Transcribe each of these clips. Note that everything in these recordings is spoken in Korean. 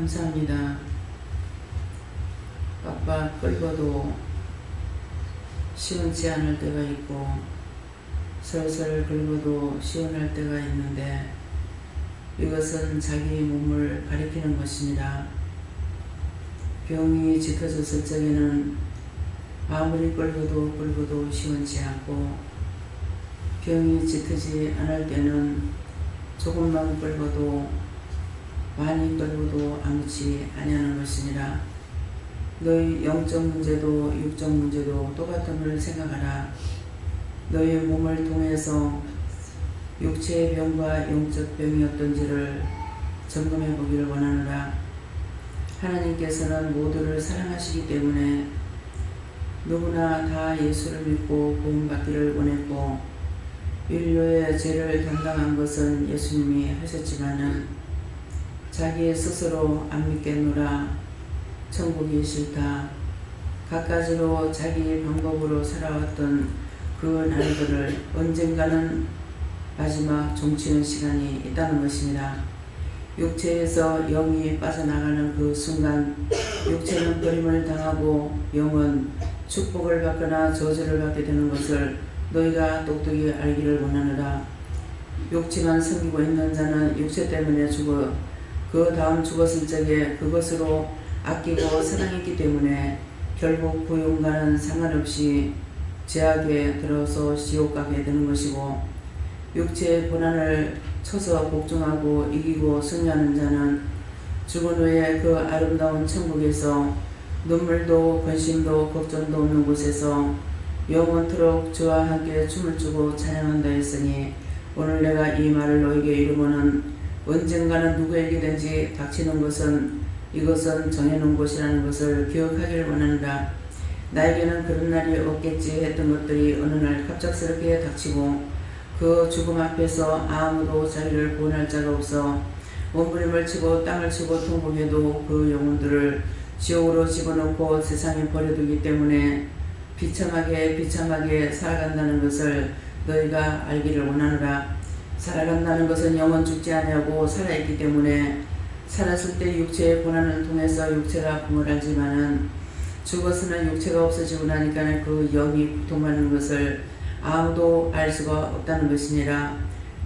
감사합니다. 빡빡 끓고도 시원치 않을 때가 있고 설설 긁어도 시원할 때가 있는데 이것은 자기 몸을 가리키는 것입니다. 병이 짙어졌을 적에는 아무리 끓고도 시원치 않고 병이 짙지 않을 때는 조금만 끓고도 많이 끓고도 아무치 아니하는 것이니라. 너희 영적 문제도 육적 문제도 똑같음을 생각하라. 너희 몸을 통해서 육체의 병과 영적 병이 어떤지를 점검해 보기를 원하노라. 하나님께서는 모두를 사랑하시기 때문에 누구나 다 예수를 믿고 구원받기를 원했고 인류의 죄를 담당한 것은 예수님이 하셨지만은 자기 스스로 안 믿겠노라, 천국이 싫다, 갖가지로 자기 방법으로 살아왔던 그 날들을 언젠가는 마지막 종치는 시간이 있다는 것입니다. 육체에서 영이 빠져나가는 그 순간 육체는 버림을 당하고 영은 축복을 받거나 저주를 받게 되는 것을 너희가 똑똑히 알기를 원하노라. 육체만 섬기고 있는 자는 육체 때문에 죽어 그 다음 죽었을 적에 그것으로 아끼고 사랑했기 때문에 결국 그 영과는 상관없이 죄악에 들어서 지옥 가게 되는 것이고, 육체의 고난을 쳐서 복종하고 이기고 승리하는 자는 죽은 후에 그 아름다운 천국에서 눈물도 근심도 걱정도 없는 곳에서 영원토록 주와 함께 춤을 추고 찬양한다 했으니, 오늘 내가 이 말을 너에게 이르고는 언젠가는 누구에게든지 닥치는 것은 이것은 정해놓은 것이라는 것을 기억하기를 원한다. 나에게는 그런 날이 없겠지 했던 것들이 어느 날 갑작스럽게 닥치고 그 죽음 앞에서 아무도 자기를 구원할 자가 없어 몸부림을 치고 땅을 치고 통곡해도 그 영혼들을 지옥으로 집어넣고 세상에 버려두기 때문에 비참하게 살아간다는 것을 너희가 알기를 원하노라. 살아간다는 것은 영은 죽지 아니하고 살아있기 때문에 살았을 때 육체의 고난을 통해서 육체가 아픔을 알지만은 죽었으나 육체가 없어지고 나니까 그 영이 고통받는 것을 아무도 알 수가 없다는 것이니라.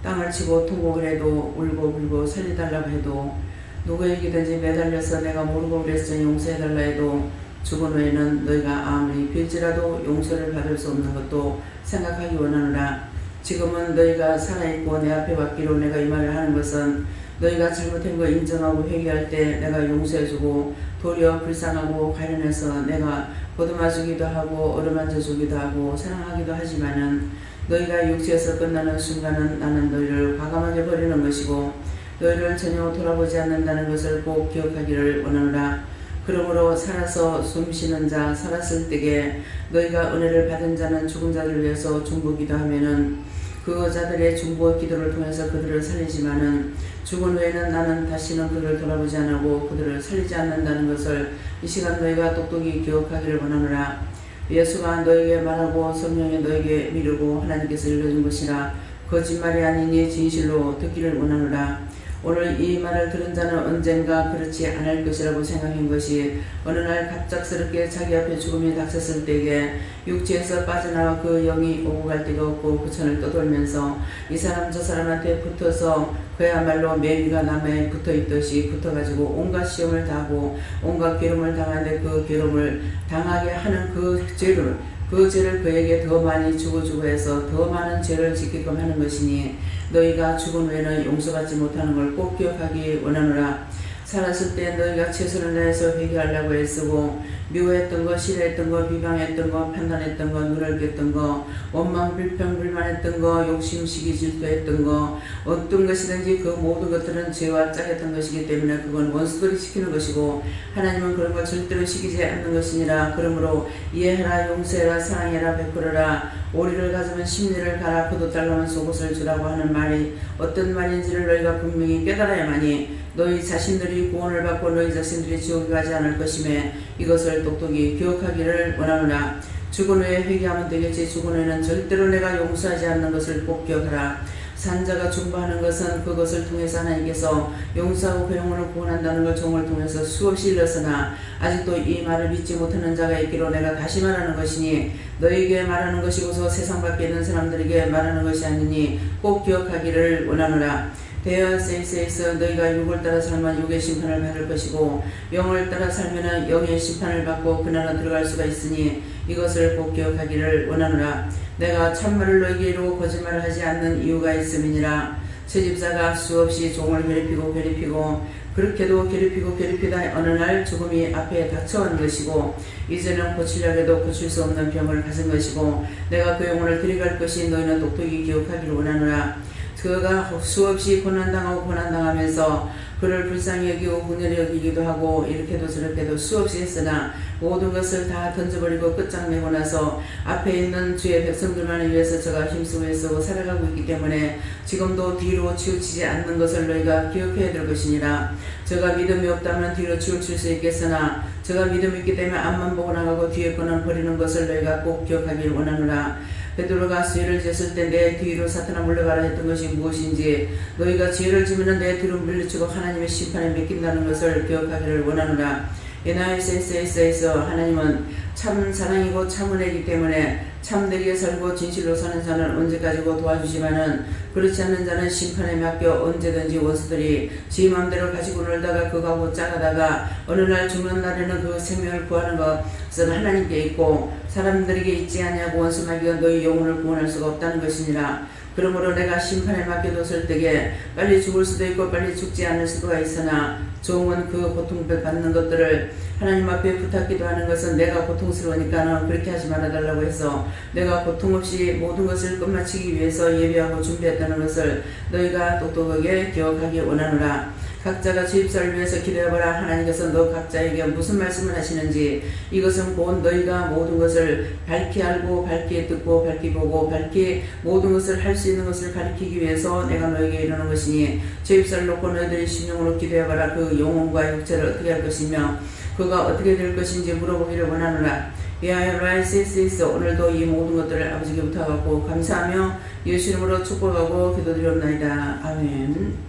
땅을 치고 통곡을 해도 울고 불고 살려달라고 해도 누구에게든지 매달려서 내가 모르고 그랬으니 용서해달라 해도 죽은 후에는 너희가 아무리 빌지라도 용서를 받을 수 없는 것도 생각하기 원하노라. 지금은 너희가 살아있고 내 앞에 왔기로 내가 이 말을 하는 것은 너희가 잘못한 거 인정하고 회개할 때 내가 용서해주고 도리어 불쌍하고 가련해서 내가 보듬어주기도 하고 어루만져주기도 하고 사랑하기도 하지만은 너희가 육체에서 끝나는 순간은 나는 너희를 과감하게 버리는 것이고 너희를 전혀 돌아보지 않는다는 것을 꼭 기억하기를 원하노라. 그러므로 살아서 숨쉬는 자, 살았을 때에 너희가 은혜를 받은 자는 죽은 자를 위해서 중보기도 하면은 그 자들의 중보 기도를 통해서 그들을 살리지만은 죽은 후에는 나는 다시는 그들을 돌아보지 않고 그들을 살리지 않는다는 것을 이 시간 너희가 똑똑히 기억하기를 원하노라. 예수가 너에게 말하고 성령이 너에게 미루고 하나님께서 일러준 것이라. 거짓말이 아니니 진실로 듣기를 원하노라. 오늘 이 말을 들은 자는 언젠가 그렇지 않을 것이라고 생각한 것이 어느 날 갑작스럽게 자기 앞에 죽음이 닥쳤을 때에 육체에서 빠져나와 그 영이 오고 갈 데가 없고 부천을 떠돌면서 이 사람 저 사람한테 붙어서 그야말로 매미가 나무에 붙어있듯이 붙어가지고 온갖 시험을 당하고 온갖 괴로움을 당하는데 그 괴로움을 당하게 하는 그 죄를 그에게 더 많이 주고 해서 더 많은 죄를 짓게끔 하는 것이니 너희가 죽은 후에는 용서받지 못하는 걸 꼭 기억하기 원하노라. 살았을 때 너희가 최선을 다해서 회개하려고 애쓰고 미워했던 거, 싫어했던 거, 비방했던 거, 판단했던 거, 눈을 깼던 거, 원망, 불평, 불만했던 거, 욕심, 시기, 질투했던 거, 어떤 것이든지 그 모든 것들은 죄와 짝했던 것이기 때문에 그건 원수들이 시키는 것이고 하나님은 그런 걸 절대로 시키지 않는 것이니라. 그러므로 이해하라, 용서해라, 사랑해라, 베풀어라. 오리를 가지면 심리를 가라, 포도 달라면 속옷을 주라고 하는 말이 어떤 말인지를 너희가 분명히 깨달아야만이 너희 자신들이 구원을 받고 너희 자신들이 지옥에 가지 않을 것임에 이것을 똑똑히 기억하기를 원하노라. 죽은 후에 회개하면 되겠지. 죽은 후에는 절대로 내가 용서하지 않는 것을 꼭 기억하라. 산자가 중보하는 것은 그것을 통해서 하나님께서 용서하고 그 영혼을 구원한다는 걸 종을 통해서 수없이 일렀으나 아직도 이 말을 믿지 못하는 자가 있기로 내가 다시 말하는 것이니 너희에게 말하는 것이고서 세상 밖에 있는 사람들에게 말하는 것이 아니니 꼭 기억하기를 원하노라. 대여 세이세이스 너희가 육을 따라 살면 육의 심판을 받을 것이고 영을 따라 살면 영의 심판을 받고 그날은 들어갈 수가 있으니 이것을 꼭 기억하기를 원하노라. 내가 참말을 너희에게 이루고 거짓말을 하지 않는 이유가 있음이니라. 채집사가 수없이 종을 괴롭히고 그렇게도 괴롭히다 어느 날 죽음이 앞에 닥쳐온 것이고 이제는 고치려고 해도 고칠 수 없는 병을 가진 것이고 내가 그 영혼을 데려갈 것이 너희는 똑똑히 기억하기를 원하노라. 그가 수없이 고난당하면서 그를 불쌍히 여기고 분열히 여기기도 하고 이렇게도 저렇게도 수없이 했으나 모든 것을 다 던져버리고 끝장내고 나서 앞에 있는 주의 백성들만을 위해서 저가 힘쓰고 애쓰고 살아가고 있기 때문에 지금도 뒤로 치우치지 않는 것을 너희가 기억해야 될 것이니라. 저가 믿음이 없다면 뒤로 치우칠 수 있겠으나 저가 믿음이 있기 때문에 앞만 보고 나가고 뒤에 거는 버리는 것을 너희가 꼭 기억하길 원하노라. 베드로가 죄를 지었을 때 내 뒤로 사탄아 물러가라 했던 것이 무엇인지 너희가 죄를 지으면 내 뒤로 물리치고 하나님의 심판에 맡긴다는 것을 기억하기를 원하노라. 에나이세이세이세이서 하나님은 참 사랑이고 참 은혜이기 때문에 참되게 살고 진실로 사는 자는 언제까지고 도와주지만은 그렇지 않는 자는 심판에 맡겨 언제든지 원수들이 지 마음대로 가지고 놀다가 그가 곧 짜가다가 어느 날 죽는 날에는 그 생명을 구하는 것은 하나님께 있고 사람들에게 있지 아니하고 원수 마귀가 너희 영혼을 구원할 수가 없다는 것이니라. 그러므로 내가 심판에 맡겨뒀을 때에 빨리 죽을 수도 있고 빨리 죽지 않을 수가 있으나 종은 그 고통받는 것들을 하나님 앞에 부탁기도 하는 것은 내가 고통스러우니까는 그렇게 하지 말아달라고 해서 내가 고통 없이 모든 것을 끝마치기 위해서 예비하고 준비했다는 것을 너희가 똑똑하게 기억하기 원하노라. 각자가 주입사를 위해서 기도해보라. 하나님께서 너 각자에게 무슨 말씀을 하시는지 이것은 곧 너희가 모든 것을 밝히 알고 밝히 듣고 밝히 보고 밝히 모든 것을 할 수 있는 것을 가리키기 위해서 내가 너에게 이르는 것이니 주입사를 놓고 너희들이 심령으로 기도해봐라. 그 영혼과 육체를 어떻게 할 것이며 그가 어떻게 될 것인지 물어보기를 원하노라. 라이시스 오늘도 이 모든 것들을 아버지께 부탁하고 감사하며 예수 이름으로 축복하고 기도드리옵나이다. 아멘.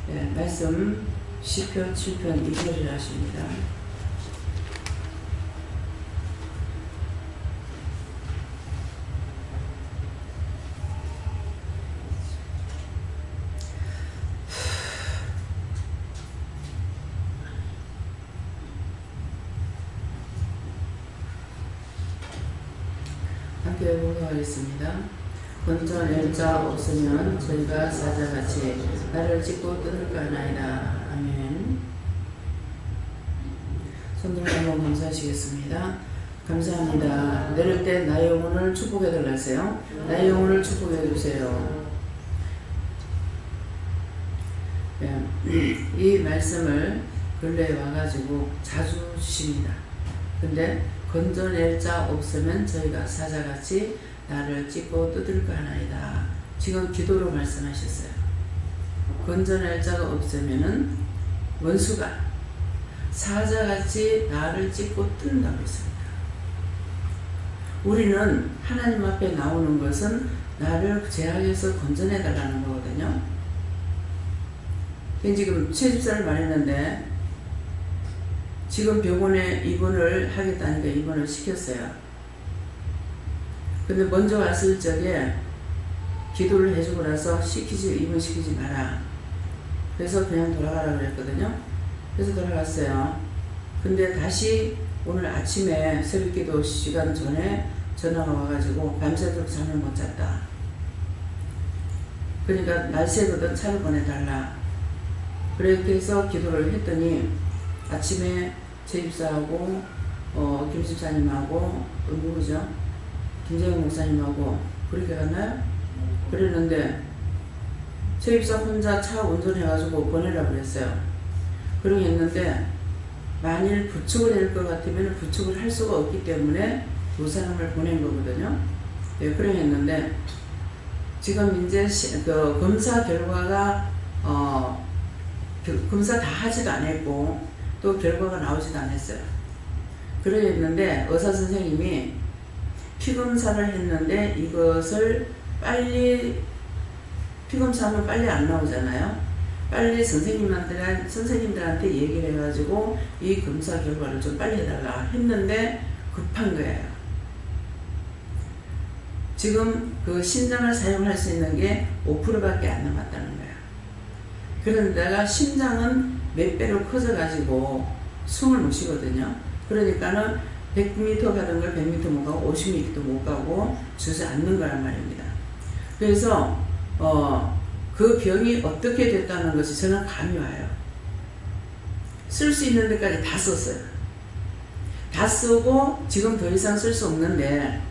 네, 말씀 시편 7편 2절이라 하십니다. 함께 봉독하겠습니다. 건져낼 자 없으면 저희가 사자같이 나를 찢고 뜯을까 하나이다. 아멘. 손들어 한번 감사하시겠습니다. 감사합니다. 내릴 때 나의 영혼을 축복해 달라세요. 나의 영혼을 축복해 주세요. 이 말씀을 근래에 와가지고 자주 주십니다. 근데 건져낼 자 없으면 저희가 사자같이 나를 찢고 뜯을까 하나이다. 지금 기도로 말씀하셨어요. 건져낼 자가 없으면은 원수가 사자같이 나를 찢고 뜯는다고 했습니다. 우리는 하나님 앞에 나오는 것은 나를 죄악에서 건져내 달라는 거거든요. 지금 채집사를 말했는데 지금 병원에 입원을 하겠다니까 입원을 시켰어요. 근데 먼저 왔을 적에 기도를 해주고 나서 입원시키지 마라. 그래서 그냥 돌아가라고 그랬거든요. 그래서 돌아갔어요. 근데 다시 오늘 아침에 새벽기도 시간 전에 전화가 와가지고 밤새도록 잠을 못 잤다. 그러니까 날새거든 차를 보내달라. 그렇게 해서 기도를 했더니 아침에 제집사하고 김 집사님하고 누구죠? 김재영 목사님하고 그렇게 갔나요? 그랬는데 제집사 혼자 차 운전해가지고 보내라고 그랬어요. 그러게 했는데 만일 부축을 할 것 같으면 부축을 할 수가 없기 때문에 두 사람을 보낸 거거든요. 네, 그러게 했는데 지금 이제 그 검사 결과가 검사 다 하지도 않았고 또 결과가 나오지도 않았어요. 그랬는데 의사 선생님이 피검사를 했는데 이것을 빨리 피검사하면 빨리 안 나오잖아요. 빨리 선생님들한테 얘기를 해가지고 이 검사 결과를 좀 빨리 해달라 했는데 급한 거예요. 지금 그 심장을 사용할 수 있는 게 5%밖에 안 남았다는 거예요. 그런데다가 심장은 몇 배로 커져가지고 숨을 못 쉬거든요. 그러니까는 100m 가는 걸 100m 못 가고 50m도 못 가고 주저앉는 거란 말입니다. 그래서 그 병이 어떻게 됐다는 것이 저는 감이 와요. 쓸 수 있는 데까지 다 썼어요. 다 쓰고 지금 더 이상 쓸 수 없는데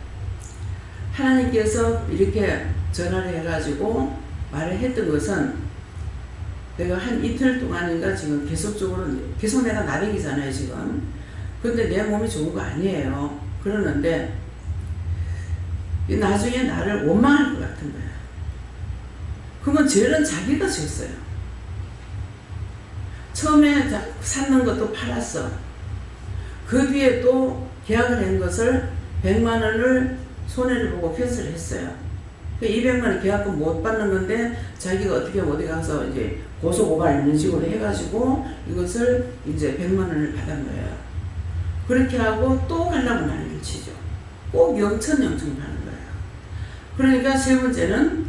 하나님께서 이렇게 전화를 해가지고 말을 했던 것은 내가 한 이틀 동안인가 지금 계속 내가 나대기잖아요 지금. 근데 내 몸이 좋은 거 아니에요. 그러는데 나중에 나를 원망할 것 같은 거야. 그러면 죄는 자기가 졌어요. 처음에 샀는 것도 팔았어. 그 뒤에 또 계약을 한 것을 100만 원을 손해를 보고 캔슬을 했어요. 200만 원 계약금 못 받는 건데 자기가 어떻게 어디 가서 이제 고소고발 이런 식으로 해가지고 이것을 이제 100만 원을 받은 거예요. 그렇게 하고 또 가려고 난리를 치죠. 꼭 영천 하는 거예요. 그러니까 세 번째는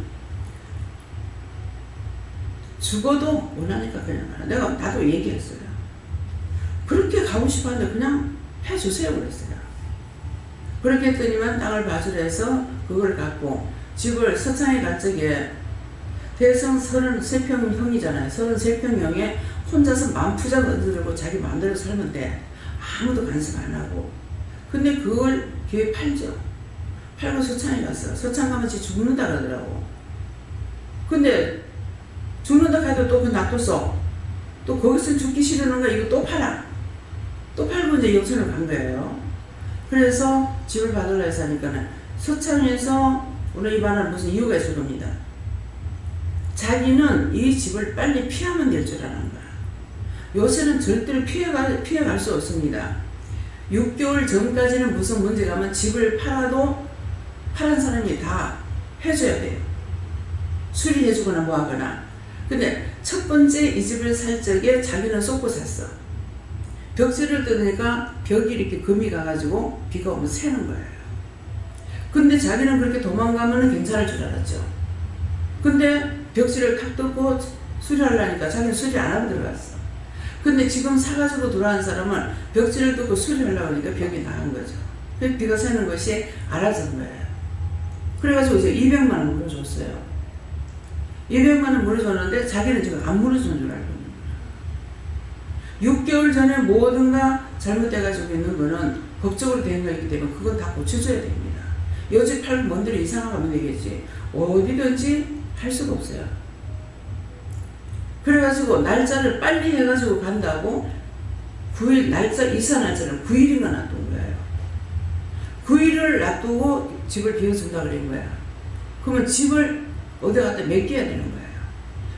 죽어도 원하니까 그냥 가라. 나도 얘기했어요. 그렇게 가고 싶었는데 그냥 해주세요 그랬어요. 그렇게 했더니만 땅을 봐주라 해서 그걸 갖고 집을 서창에 갈 적에 대성 33평 형이잖아요. 33평 형에 혼자서 만푸장 얻어들고 자기 마음대로 살면 돼. 아무도 간섭 안 하고. 근데 그걸 교회 팔죠. 팔고 서창에 갔어. 서창 가면 지 죽는다 그러더라고. 근데 죽는다 해도 또 그 놔뒀어. 또 거기서 죽기 싫으는 거 이거 또 팔아. 또 팔고 이제 영천을 간 거예요. 그래서 집을 받으려 해서 하니까는 서창에서 오늘 이 말은 무슨 이유가 있을 겁니다. 자기는 이 집을 빨리 피하면 될 줄 아는 거야. 요새는 절대로 피해갈 수 없습니다. 6개월 전까지는 무슨 문제가 하면 집을 팔아도 파란 사람이 다 해줘야 돼요. 수리해주거나 뭐 하거나. 근데 첫 번째 이 집을 살 적에 자기는 쏟고 샀어. 벽지를 뜯으니까 벽이 이렇게 금이 가가지고 비가 오면 새는 거예요. 근데 자기는 그렇게 도망가면 괜찮을 줄 알았죠. 근데 벽지를 탁 뜯고 수리하려니까 자기는 수리 안 하고 들어갔어. 근데 지금 사가지고 돌아온 사람은 벽지를 뜯고 수리하려고 하니까 벽이 나간 거죠. 비가 새는 것이 알아진 거예요. 그래가지고 이제 200만 원 물어줬어요. 200만 원 물어줬는데 자기는 지금 안 물어주는 줄 알고 있는 거예요. 6개월 전에 뭐든가 잘못돼가지고 있는 거는 법적으로 된 거이기 때문에 그건 다 고쳐줘야 됩니다. 여지 팔고 뭔데로 이상하게 하면 되겠지. 어디든지 할 수가 없어요. 그래가지고 날짜를 빨리 해가지고 간다고 9일 이사 날짜를 9일인가 놔둔 거예요. 9일을 놔두고 집을 비워준다 그런 거야. 그러면 집을 어디 갖다 맡겨야 되는 거예요.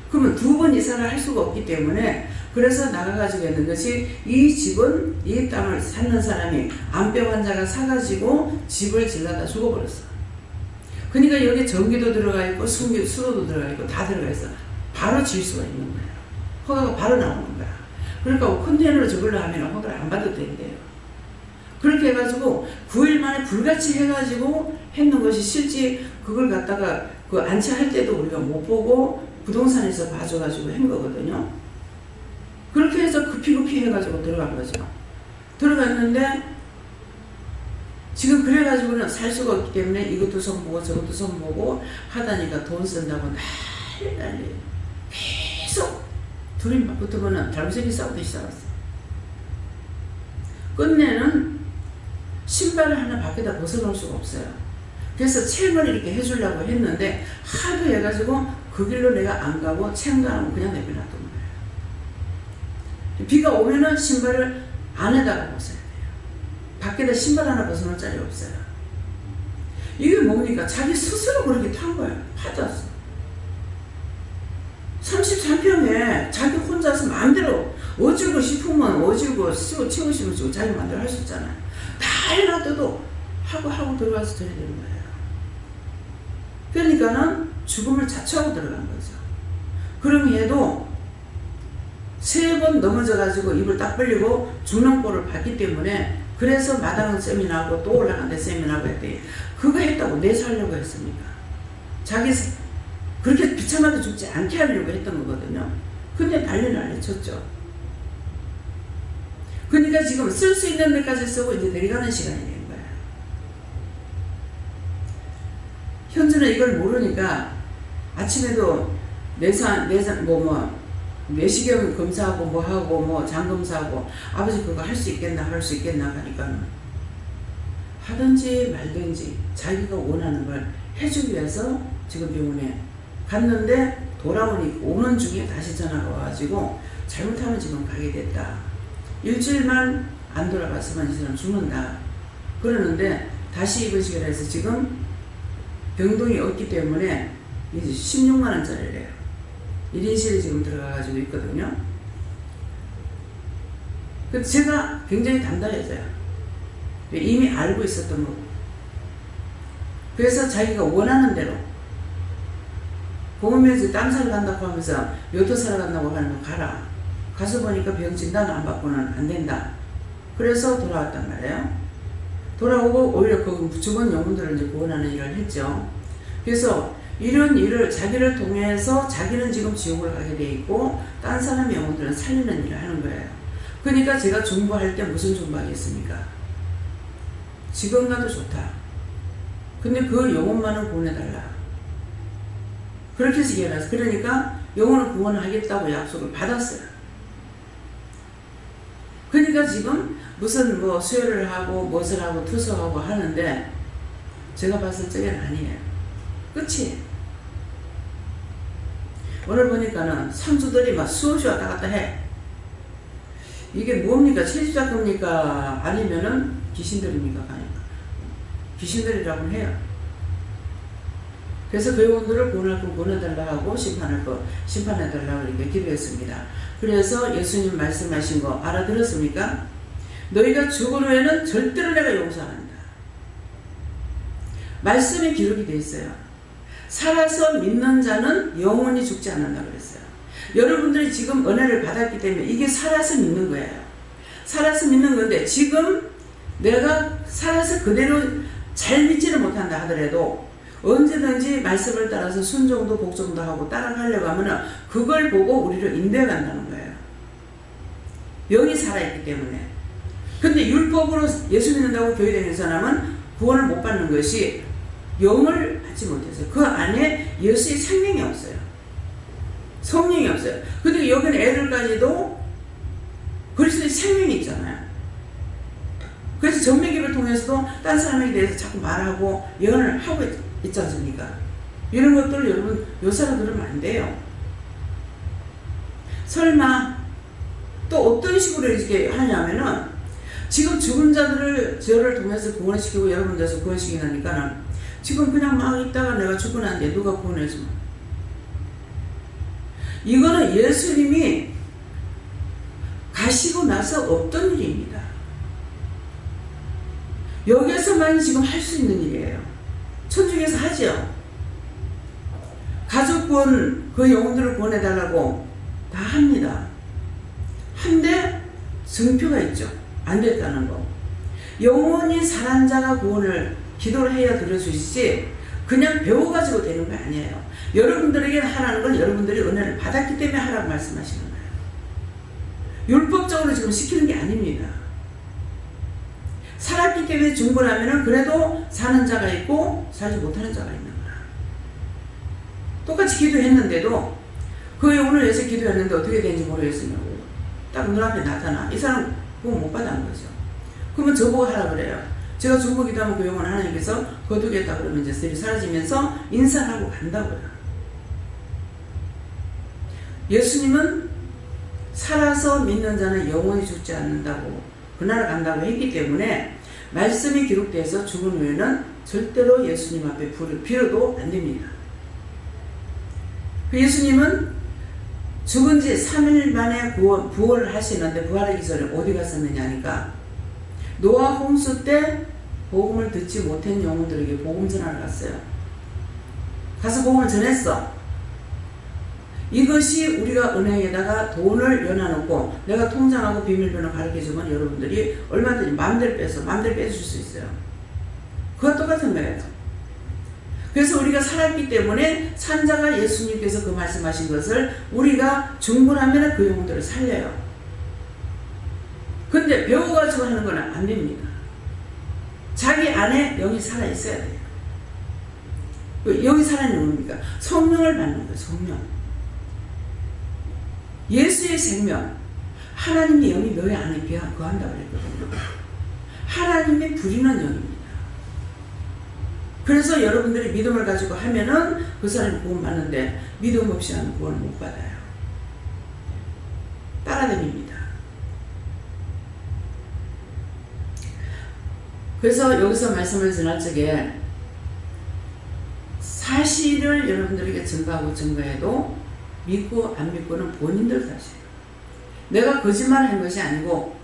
그러면 2번 이사를 할 수가 없기 때문에 그래서 나가가지고 있는 것이 이 집은 이 땅을 사는 사람이 암병 환자가 사가지고 집을 질러다 죽어버렸어. 그러니까 여기 전기도 들어가 있고 수도도 들어가 있고 다 들어가 있어. 바로 질 수가 있는 거예요. 허가가 바로 나오는 거야. 그러니까 컨테이너로 저걸로 하면 허가를 안 받아도 된대요. 그렇게 해가지고 9일 만에 불같이 해가지고 했는 것이 실제 그걸 갖다가 그 안치할 때도 우리가 못 보고 부동산에서 봐줘가지고 한 거거든요. 그렇게 해서 급히 해가지고 들어간 거죠. 들어갔는데 지금 그래가지고는 살 수가 없기 때문에 이것도 손보고 저것도 손보고 하다니까 돈 쓴다고 난리 계속 둘이 붙으면 잘못생긴 싸우듯이 싸웠어. 끝내는 신발을 하나 밖에다 벗어놓을 수가 없어요. 그래서 책을 이렇게 해주려고 했는데 하도 해가지고 그 길로 내가 안 가고 책도 안 하고 그냥 내버려놨던 거예요. 비가 오면은 신발을 안에다가 벗어야 돼요. 밖에다 신발 하나 벗어놓을 자리 없어요. 이게 뭡니까? 자기 스스로 그렇게 탄 거예요. 받았어. 33평에 자기 혼자서 마음대로 어지고 싶으면 어지고 치고 싶으면 치고 자기 마음대로 할 수 있잖아요. 다 해놔도 하고 들어가서 드려야 되는 거예요. 그러니까는 죽음을 자초하고 들어간 거죠. 그럼 얘도 3번 넘어져가지고 입을 딱 벌리고 죽는 꼴을 봤기 때문에 그래서 마당은 쌤이 나고 또 올라간데 쌤이 나고 했더니 그거 했다고 내 살려고 했습니까? 자기 그렇게 비참하게 죽지 않게 하려고 했던 거거든요. 근데 난리 쳤죠. 그러니까 지금 쓸 수 있는 데까지 쓰고 이제 내려가는 시간이 된 거예요. 현주는 이걸 모르니까 아침에도 내시경 검사하고 뭐하고 장 검사하고 아버지 그거 할 수 있겠나 하니까 하든지 말든지 자기가 원하는 걸 해주기 위해서 지금 병원에 갔는데 돌아오니 오는 중에 다시 전화가 와가지고 잘못하면 지금 가게 됐다. 일주일만 안 돌아갔으면 이 사람 죽는다. 그러는데 다시 입원식을 해서 지금 병동이 없기 때문에 이제 16만원짜리래요. 1인실에 지금 들어가가지고 있거든요. 그래서 제가 굉장히 단단해져요. 이미 알고 있었던 거고. 그래서 자기가 원하는 대로 보험에서 땀 사러 간다고 하면서 요토 사러 간다고 하면 가라. 가서 보니까 병 진단 안 받고는 안 된다. 그래서 돌아왔단 말이에요. 돌아오고 오히려 그 죽은 영혼들을 이제 구원하는 일을 했죠. 그래서 이런 일을 자기를 통해서 자기는 지금 지옥을 가게 돼 있고 딴 사람의 영혼들은 살리는 일을 하는 거예요. 그러니까 제가 중보할 때 무슨 중보하겠습니까? 지금 가도 좋다. 근데 그 영혼만은 구원해달라. 그렇게 해서 얘기해서 그러니까 영혼을 구원하겠다고 약속을 받았어요. 그러니까 지금 무슨 수혈을 하고 무엇을 하고 투석하고 하는데 제가 봤을 적엔 아니에요. 끝이에요. 오늘 보니까는 상주들이 막 수없이 왔다 갔다 해. 이게 뭡니까? 채집작입니까? 아니면은 귀신들입니까? 귀신들이라고 해요. 그래서 그 영혼들을 구원해달라고 하고 심판해달라고 이렇게 기도했습니다. 그래서 예수님 말씀하신 거 알아들었습니까? 너희가 죽은 후에는 절대로 내가 용서 안 한다. 말씀에 기록이 되어 있어요. 살아서 믿는 자는 영원히 죽지 않는다 그랬어요. 여러분들이 지금 은혜를 받았기 때문에 이게 살아서 믿는 거예요. 살아서 믿는 건데 지금 내가 살아서 그대로 잘 믿지는 못한다 하더라도 언제든지 말씀을 따라서 순종도 복종도 하고 따라가려고 하면 그걸 보고 우리를 인도해 간다는 거예요. 영이 살아있기 때문에. 근데 율법으로 예수 믿는다고 교회 다니는 사람은 구원을 못 받는 것이 영을 받지 못해서 그 안에 예수의 생명이 없어요. 성령이 없어요. 근데 여기는 애들까지도 그리스도의 생명이 있잖아요. 그래서 전매기를 통해서도 딴 사람에 대해서 자꾸 말하고 예언을 하고 있지 않습니까? 이런 것들을 여러분 묘사로 들으면 안 돼요. 설마 또 어떤 식으로 이렇게 하냐면은 지금 죽은 자들을 저를 통해서 구원시키고 여러분들에서 구원시키니까는 지금 그냥 막 있다가 내가 죽고 났는데 누가 구원해주면 이거는 예수님이 가시고 나서 없던 일입니다. 여기에서만 지금 할 수 있는 일이에요. 천중에서 하죠. 가족 구원, 그 영혼들을 구원해달라고 다 합니다. 한데 증표가 있죠. 안 됐다는 거. 영원히 살한 자가 구원을 기도를 해야 들어주시지 그냥 배워가지고 되는 거 아니에요. 여러분들에게 하라는 걸 여러분들이 은혜를 받았기 때문에 하라고 말씀하시는 거예요. 율법적으로 지금 시키는 게 아닙니다. 살았기 때문에 준 거라면 그래도 사는 자가 있고 살지 못하는 자가 있는 거라. 똑같이 기도했는데도 그 영혼을 위해서 기도했는데 어떻게 되는지 모르겠으냐고 딱 눈앞에 나타나. 이 사람 구원 못 받은 거죠. 그러면 저보고 하라 그래요. 제가 중보 기도하면 그 영혼 하나님께서 거두겠다 그러면 이제 셀이 사라지면서 인사를 하고 간다고요. 예수님은 살아서 믿는 자는 영원히 죽지 않는다고 그날 간다고 했기 때문에 말씀이 기록돼서 죽은 후에는 절대로 예수님 앞에 빌어도 안 됩니다. 그 예수님은 죽은 지 3일 만에 부활을 하시는데 부활하기 전에 어디 갔었느냐 하니까 노아 홍수 때 복음을 듣지 못한 영혼들에게 복음 전하러 갔어요. 가서 복음을 전했어. 이것이 우리가 은행에다가 돈을 연화놓고 내가 통장하고 비밀번호 가르쳐주면 여러분들이 얼마든지 마음대로 빼줄 수 있어요. 그거 똑같은 거예요. 그래서 우리가 살았기 때문에 산자가 예수님께서 그 말씀하신 것을 우리가 충분하면 그 영혼들을 살려요. 근데 배워가지고 하는 건 안 됩니다. 자기 안에 영이 살아있어야 돼요. 영이 살아있는 겁니까? 성령을 받는 거예요. 성령. 예수의 생명. 하나님의 영이 너희 안에 거한다고 그랬거든요. 하나님의 부리는 영입니다. 그래서 여러분들이 믿음을 가지고 하면은 그 사람이 구원 받는데 믿음 없이 하면 구원을 못 받아요. 따라다닙니다. 그래서 여기서 말씀을 전할 적에 사실을 여러분들에게 증거하고 증거해도 믿고 안 믿고는 본인들 탓이에요. 내가 거짓말을 한 것이 아니고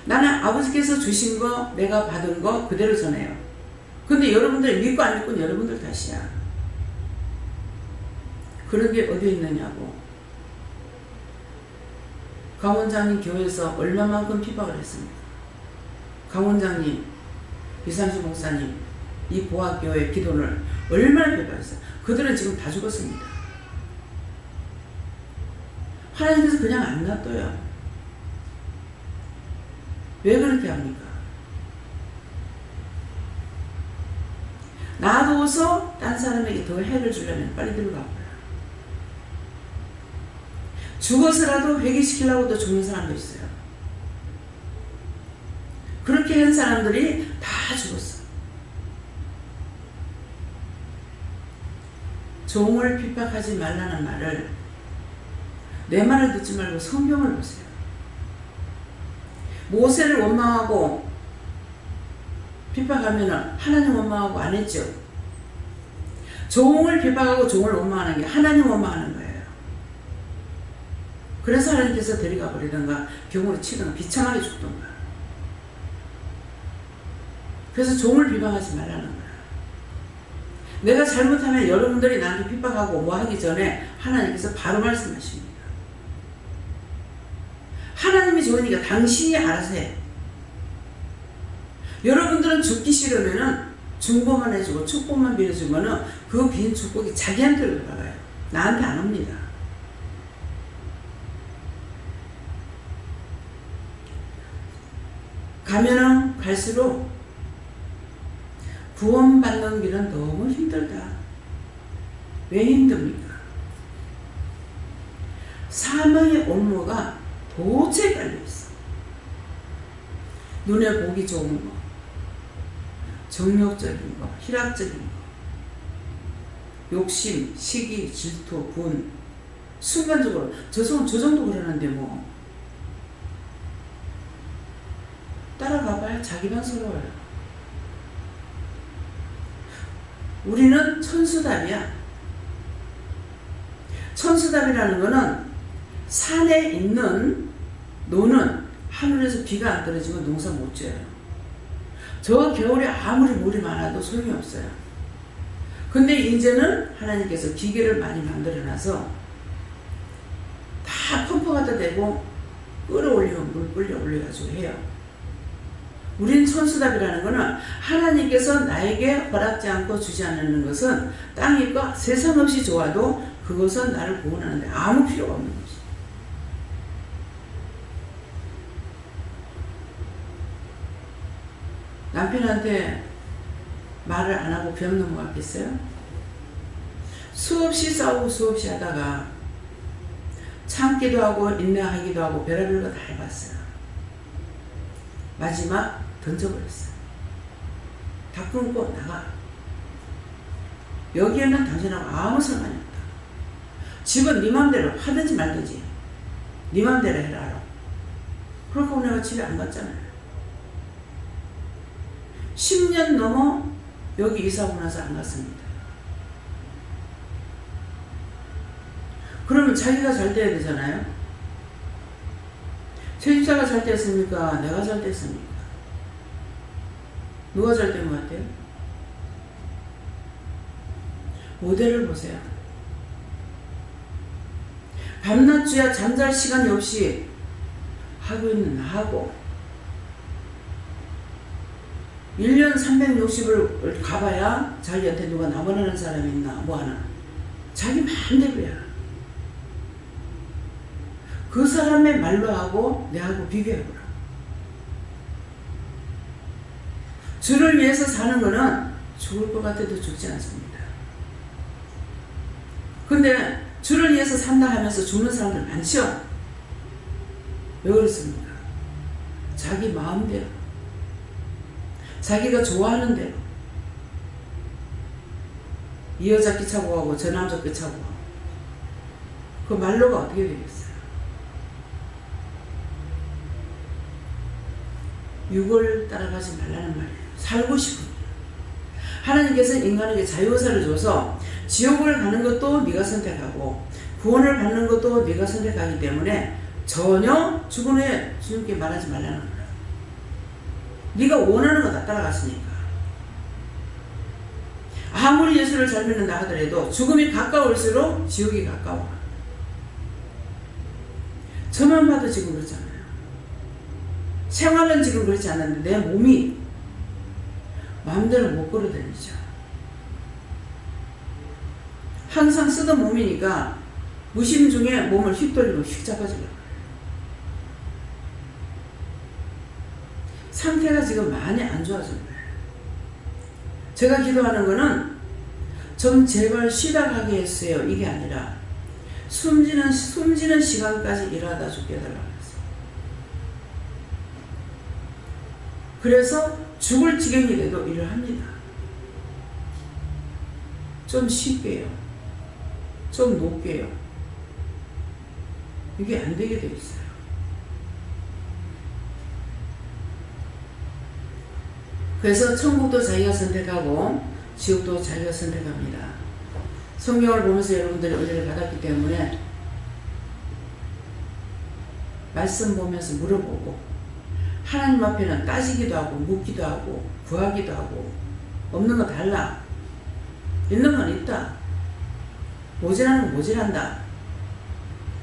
나는 아버지께서 주신 거 내가 받은 거 그대로 전해요. 근데 여러분들이 믿고 안 믿고는 여러분들 탓이야. 그런 게 어디 있느냐고. 강 원장님 교회에서 얼마만큼 핍박을 했습니까? 강 원장님, 이상수 목사님, 이 보학교회 기도를 얼마나 핍박했어요. 그들은 지금 다 죽었습니다. 하나님께서 그냥 안 놔둬요. 왜 그렇게 합니까? 놔둬서 딴 사람에게 더 해를 주려면 빨리 들어가버려. 죽어서라도 회개시키려고 또 죽는 사람도 있어요. 그렇게 한 사람들이 다 죽었어. 종을 핍박하지 말라는 말을 내 말을 듣지 말고 성경을 보세요. 모세를 원망하고 핍박하면 하나님 원망하고 안 했죠. 종을 핍박하고 종을 원망하는 게 하나님 원망하는 거예요. 그래서 하나님께서 데려가 버리던가 병으로 치던가 비참하게 죽던가. 그래서 종을 비방하지 말라는 거야. 내가 잘못하면 여러분들이 나한테 핍박하고 뭐 하기 전에 하나님께서 바로 말씀하십니다. 하나님이 좋으니까 당신이 알아서 해. 여러분들은 죽기 싫으면은 중보만 해주고 축복만 빌어주면은 그 빈 축복이 자기한테로 돌아가요. 나한테 안 옵니다. 가면은 갈수록 구원받는 길은 너무 힘들다. 왜 힘듭니까? 사망의 올무가 도저히 깔려있어. 눈에 보기 좋은 거, 정욕적인 거, 희락적인 거, 욕심, 시기, 질투, 분, 순간적으로 저 정도 그러는데 뭐 따라가봐야 자기만 서러워요. 우리는 천수답이야. 천수답이라는 거는 산에 있는 노는 하늘에서 비가 안 떨어지면 농사 못 지어요. 저 겨울에 아무리 물이 많아도 소용이 없어요. 근데 이제는 하나님께서 기계를 많이 만들어놔서 다 펌프 갖다 대고 끌어올리면 물 끌려 올려가지고 해요. 우린 천수답이라는 것은 하나님께서 나에게 허락지 않고 주지 않는 것은 땅이 세상 없이 좋아도 그것은 나를 구원하는데 아무 필요가 없는 거지. 남편한테 말을 안 하고 병 넘어갔겠어요? 수없이 싸우고 수없이 하다가 참기도 하고 인내하기도 하고 별의별 거 다 해봤어요. 마지막 던져버렸어요. 다 끊고 나가. 여기에는 당신하고 아무 상관이 없다. 집은 네 맘대로 하든지 말든지 네 맘대로 해라. 그렇고 내가 집에 안 갔잖아요. 10년 넘어 여기 이사 오고 나서 안 갔습니다. 그러면 그러면 자기가 잘 돼야 되잖아요. 제 집사가 잘 됐습니까? 내가 잘 됐습니까? 누가 잘 된 것 같아요? 모델을 보세요. 밤낮주야 잠잘 시간이 없이 하고 있는 나하고 1년 360을 가봐야 자기한테 누가 나무라는 사람이 있나 뭐하나 자기 마음대로야. 그 사람의 말로 하고 내하고 비교해보라. 주를 위해서 사는 거는 죽을 것 같아도 죽지 않습니다. 근데 주를 위해서 산다 하면서 죽는 사람들 많죠? 왜 그렇습니까? 자기 마음대로 자기가 좋아하는 대로 이 여자 끼차고 가고 저 남자 끼차고 가고 그 말로가 어떻게 되겠어요? 육을 따라가지 말라는 말이에요. 살고 싶은 하나님께서는 인간에게 자유의사를 줘서 지옥을 가는 것도 네가 선택하고 구원을 받는 것도 네가 선택하기 때문에 전혀 죽은 후에 주님께 말하지 말라는 거예요. 네가 원하는 거 다 따라갔으니까. 아무리 예수를 잘 믿는다 하더라도 죽음이 가까울수록 지옥이 가까워. 저만 봐도 지금 그렇잖아요. 생활은 지금 그렇지 않았는데 내 몸이 마음대로 못 걸어다니죠. 항상 쓰던 몸이니까 무심 중에 몸을 휙돌리고 휙 잡아주려고. 상태가 지금 많이 안 좋아진 거예요. 제가 기도하는 거는 좀 제발 쉬다 가게 했어요. 이게 아니라 숨지는 시간까지 일하다 죽게 해달라고 했어요. 그래서 죽을 지경이 돼도 일을 합니다. 좀 쉽게요. 좀 높게요. 이게 안 되게 돼 있어요. 그래서 천국도 자기가 선택하고 지옥도 자기가 선택합니다. 성경을 보면서 여러분들이 은혜를 받았기 때문에 말씀 보면서 물어보고 하나님 앞에는 따지기도 하고 묻기도 하고 구하기도 하고 없는 거 달라. 있는 건 있다. 모자라는 건 모자란다.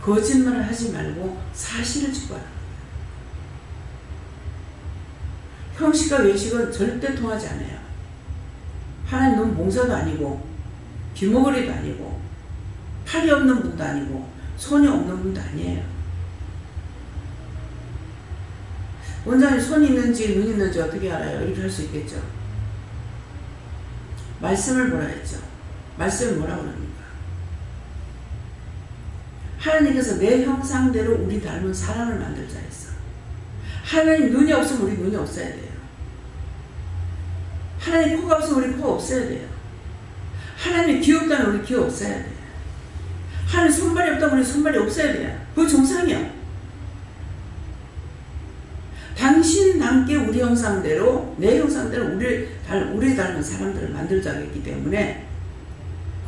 거짓말을 하지 말고 사실을 짚어라. 형식과 외식은 절대 통하지 않아요. 하나님 넌 봉사도 아니고 귀머거리도 아니고 팔이 없는 분도 아니고 손이 없는 분도 아니에요. 원장님 손이 있는지 눈이 있는지 어떻게 알아요? 이렇게 할 수 있겠죠. 말씀을 보라 했죠. 말씀을 뭐라고 합니까? 하나님께서 내 형상대로 우리 닮은 사람을 만들자 했어. 하나님 눈이 없으면 우리 눈이 없어야 돼요. 하나님 코가 없으면 우리 코가 없어야 돼요. 하나님 귀 없다면 우리 귀 없어야 돼요. 하나님 손발이 없다면 우리 손발이 없어야 돼요. 그거 정상이야. 당신 함께 우리 형상대로 내 형상대로 우리 닮은 사람들을 만들자고 했기 때문에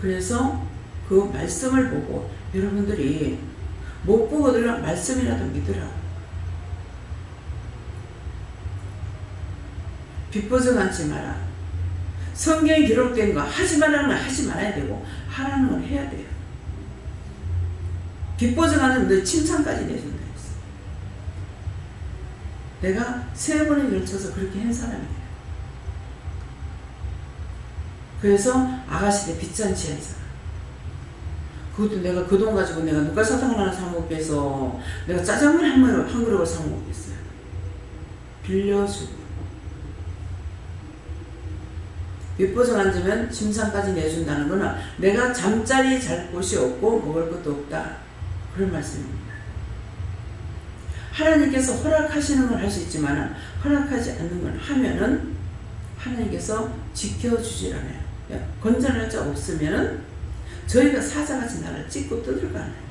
그래서 그 말씀을 보고 여러분들이 못 보고들 말씀이라도 믿으라. 빗보증 않지 마라. 성경에 기록된 거 하지 말라는 건 하지 말아야 되고 하라는 건 해야 돼요. 빗보증하는 너 칭찬까지 내준다 했어. 내가 3번에 걸쳐서 그렇게 한 사람이에요. 그래서 아가씨 때 빚잔치 한 사람. 그것도 내가 그 돈 가지고 내가 누가 사탕을 하나 사 먹겠어. 내가 짜장면 한 그릇을 사 먹겠어요. 빌려주고. 빚보증 안 주면 침상까지 내준다는 거는 내가 잠자리 잘 곳이 없고 먹을 것도 없다. 그런 말씀입니다. 하나님께서 허락하시는 걸 할 수 있지만 허락하지 않는 걸 하면은 하나님께서 지켜주질 않아요. 건전할 자 없으면은 저희가 사자같이 나를 찢고 뜯을 거 아닙니다.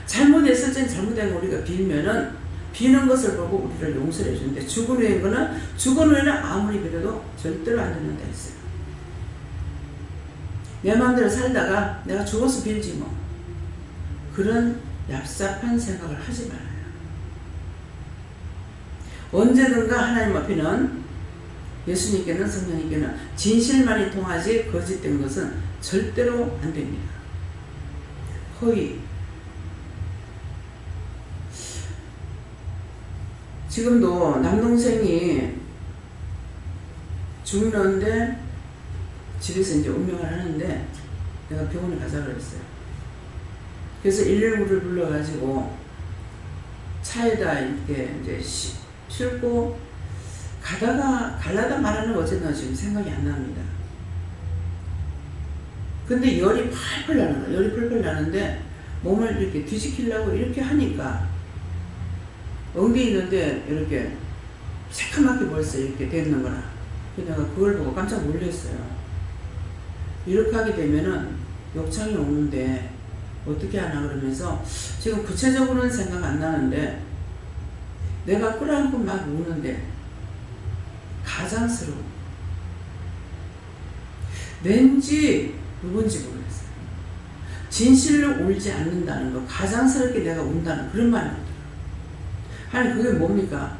잘못했을 땐 잘못된 거 우리가 빌면은 비는 것을 보고 우리를 용서해 주는데 죽은 후에는 거는 죽은 후에는 아무리 빌어도 절대로 안 듣는다 했어요. 내 마음대로 살다가 내가 죽어서 빌지 뭐. 그런 얍삽한 생각을 하지 말아요. 언제든가 하나님 앞에는, 예수님께는, 성령님께는 진실만이 통하지 거짓된 것은 절대로 안 됩니다. 허위. 지금도 남동생이 죽는데 집에서 이제 운명을 하는데 내가 병원에 가자 그랬어요. 그래서 119를 불러가지고 차에다 이렇게 이제 싣고 가려다 말하는 어쨌나 지금 생각이 안 납니다. 근데 열이 팔팔 나는 거야. 열이 팔팔 나는데 몸을 이렇게 뒤집히려고 이렇게 하니까 엉덩이 있는데 이렇게 새카맣게 벌써 이렇게 되는 거라. 내가 그걸 보고 깜짝 놀랐어요. 이렇게 하게 되면은 욕창이 오는데 어떻게 하나 그러면서 지금 구체적으로는 생각 안 나는데 내가 끌어안고 막 우는데 가장스러워. 왠지 누군지 모르겠어요. 진실로 울지 않는다는 거, 가장스럽게 내가 운다는 그런 말이 없더라고요. 하나님 그게 뭡니까?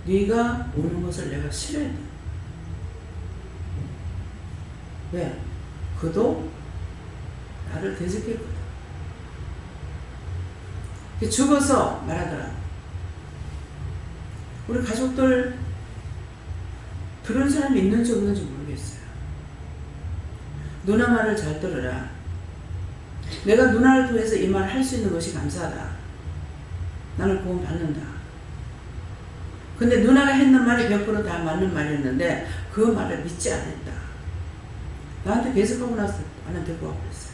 네가 우는 것을 내가 싫어야 돼. 왜? 그도 나를 대적했거든. 죽어서 말하더라. 우리 가족들 그런 사람이 있는지 없는지 모르겠어요. 누나 말을 잘 들어라. 내가 누나를 통해서 이 말을 할 수 있는 것이 감사하다. 나는 구원 받는다. 근데 누나가 했는 말이 100% 다 맞는 말이었는데 그 말을 믿지 않았다. 나한테 계속하고 나서 하나님 데리고 와버렸어요.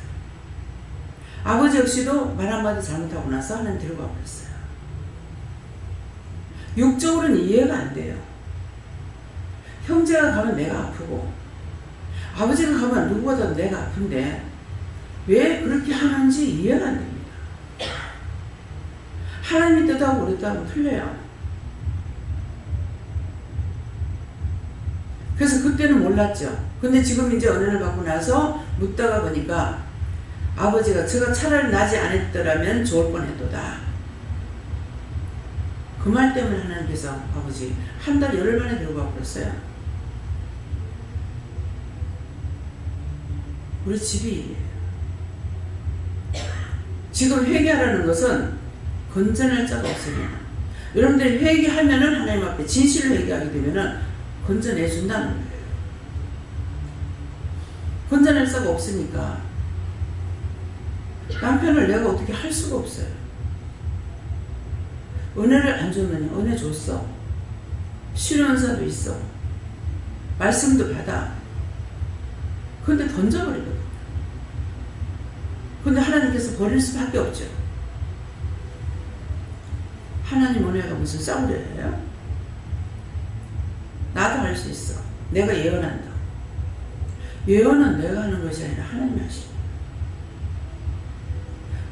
아버지 역시도 말 한마디 잘못하고 나서 하나님 데리고 와버렸어요. 육적으로는 이해가 안 돼요. 형제가 가면 내가 아프고 아버지가 가면 누구보다 내가 아픈데 왜 그렇게 하는지 이해가 안 됩니다. 하나님이 뜻하고 우리 뜻하고 틀려요. 그래서 그때는 몰랐죠. 근데 지금 이제 은혜를 받고 나서 묻다가 보니까 아버지가 제가 차라리 나지 않았더라면 좋을 뻔했도다. 그 말 때문에 하나님께서 아버지 한 달 열흘 만에 데리고 와버렸어요. 우리 집이 지금 회개하라는 것은 건전할 자가 없으면 여러분들이 회개하면은 하나님 앞에 진실로 회개하게 되면은 건전해 준다는 거예요. 건전할 자가 없으니까 남편을 내가 어떻게 할 수가 없어요. 은혜를 안 줬느냐? 은혜 줬어. 신원사도 있어. 말씀도 받아. 근데 던져버리거든. 근데 하나님께서 버릴 수밖에 없죠. 하나님 은혜가 무슨 싸우려요? 나도 할 수 있어. 내가 예언한다. 예언은 내가 하는 것이 아니라 하나님이 하시는 거예요.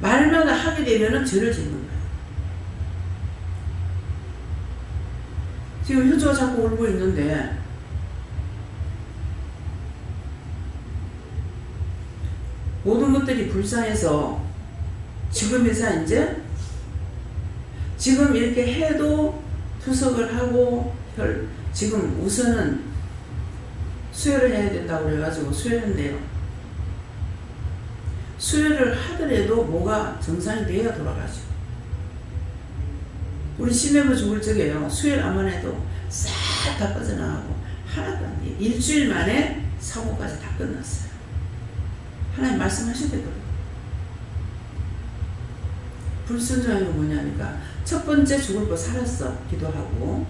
말마다 하게 되면은 죄를 짓는 거예요. 지금 효주가 자꾸 울고 있는데 모든 것들이 불쌍해서 지금에서 이제 지금 이렇게 해도 투석을 하고 지금 우선은 수혈을 해야 된다고 그래가지고 수혈했는데요. 수혈을 하더라도 뭐가 정상이 돼야 돌아가죠. 우리 심해부 죽을 적에요. 수혈 안만 해도 싹 다 빠져나가고 하나도 안 돼요. 일주일 만에 사고까지 다 끝났어요. 하나님 말씀하시더라고요. 불순종이 뭐냐니까 첫 번째 죽을 거 살았어. 기도하고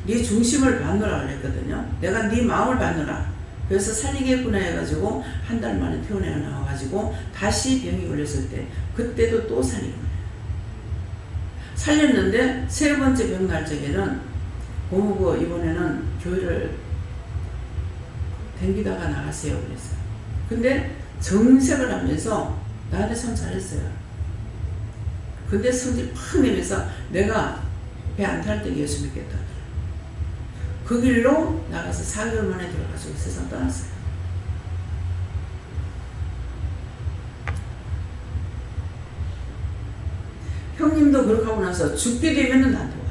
네 중심을 받느라 그랬거든요. 내가 네 마음을 받느라. 그래서 살리겠구나 해가지고 한 달 만에 퇴원해 나와가지고 다시 병이 걸렸을 때 그때도 또 살린 거예요. 살렸는데 세 번째 병 날 적에는 고모부 이번에는 교회를 댕기다가 나가세요 그랬어요. 근데 정색을 하면서 나한테 참 잘했어요. 근데 성질 팍 내면서 내가 배 안 탈 때 예수 믿겠다. 그 길로 나가서 4개월 만에 들어가지고 세상 떠났어요. 또 그렇게 하고 나서 죽게 되면은 나한테 와.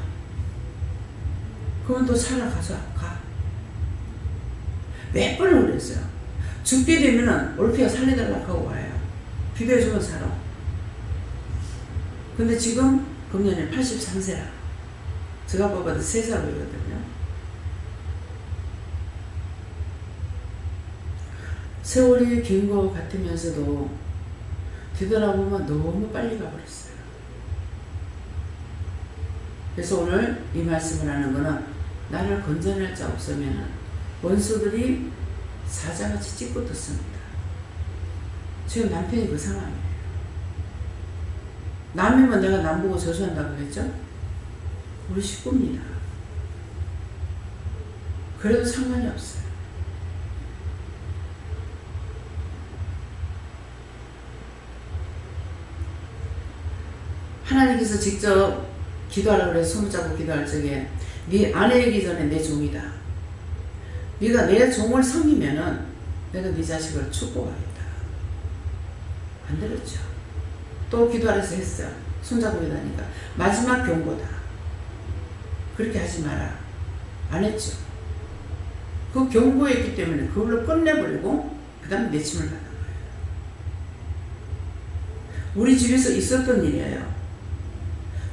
그러면 또 살아가서 가. 몇 번을 그랬어요. 죽게 되면은 올피가 살려달라고 하고 와요. 비벼주면 살아. 근데 지금 금년에 83세라. 제가 뽑아도 3살 보이거든요. 세월이 긴 것 같으면서도 뒤돌아보면 너무 빨리 가버렸어요. 그래서 오늘 이 말씀을 하는 거는 나를 건져낼 자 없으면 원수들이 사자같이 찢고 떴습니다. 지금 남편이 그 상황이에요. 남이면 내가 남 보고 저주한다고 그랬죠? 우리 식구입니다. 그래도 상관이 없어요. 하나님께서 직접 기도하라고 그래서 손 잡고 기도할 적에 네 아내이기 전에 내 종이다. 네가 내 종을 섬기면은 내가 네 자식을 축복하겠다. 안 들었죠. 또 기도하라서 했어요. 손잡고 기도하니까 마지막 경고다. 그렇게 하지 마라. 안 했죠. 그 경고했기 때문에 그걸로 끝내버리고 그 다음에 내침을 받은 거예요. 우리 집에서 있었던 일이에요.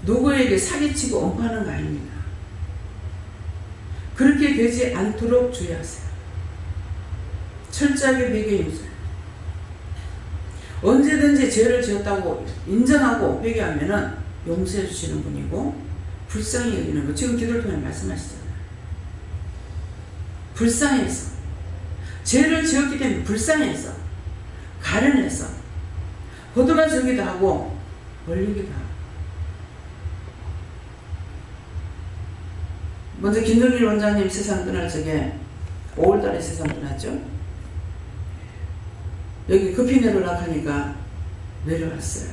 누구에게 사기치고 엉파하는 거 아닙니다. 그렇게 되지 않도록 주의하세요. 철저하게 회개해주세요. 언제든지 죄를 지었다고 인정하고 회개하면은 용서해 주시는 분이고 불쌍히 여기는 거 지금 기도를 통해 말씀하시잖아요. 불쌍해서 죄를 지었기 때문에 불쌍해서 가련해서 거듭만 주기도 하고 벌리기도 하고. 먼저 김동일 원장님 세상 떠날 적에 5월달에 세상 떠났죠. 여기 급히 내려오라 하니까 내려왔어요.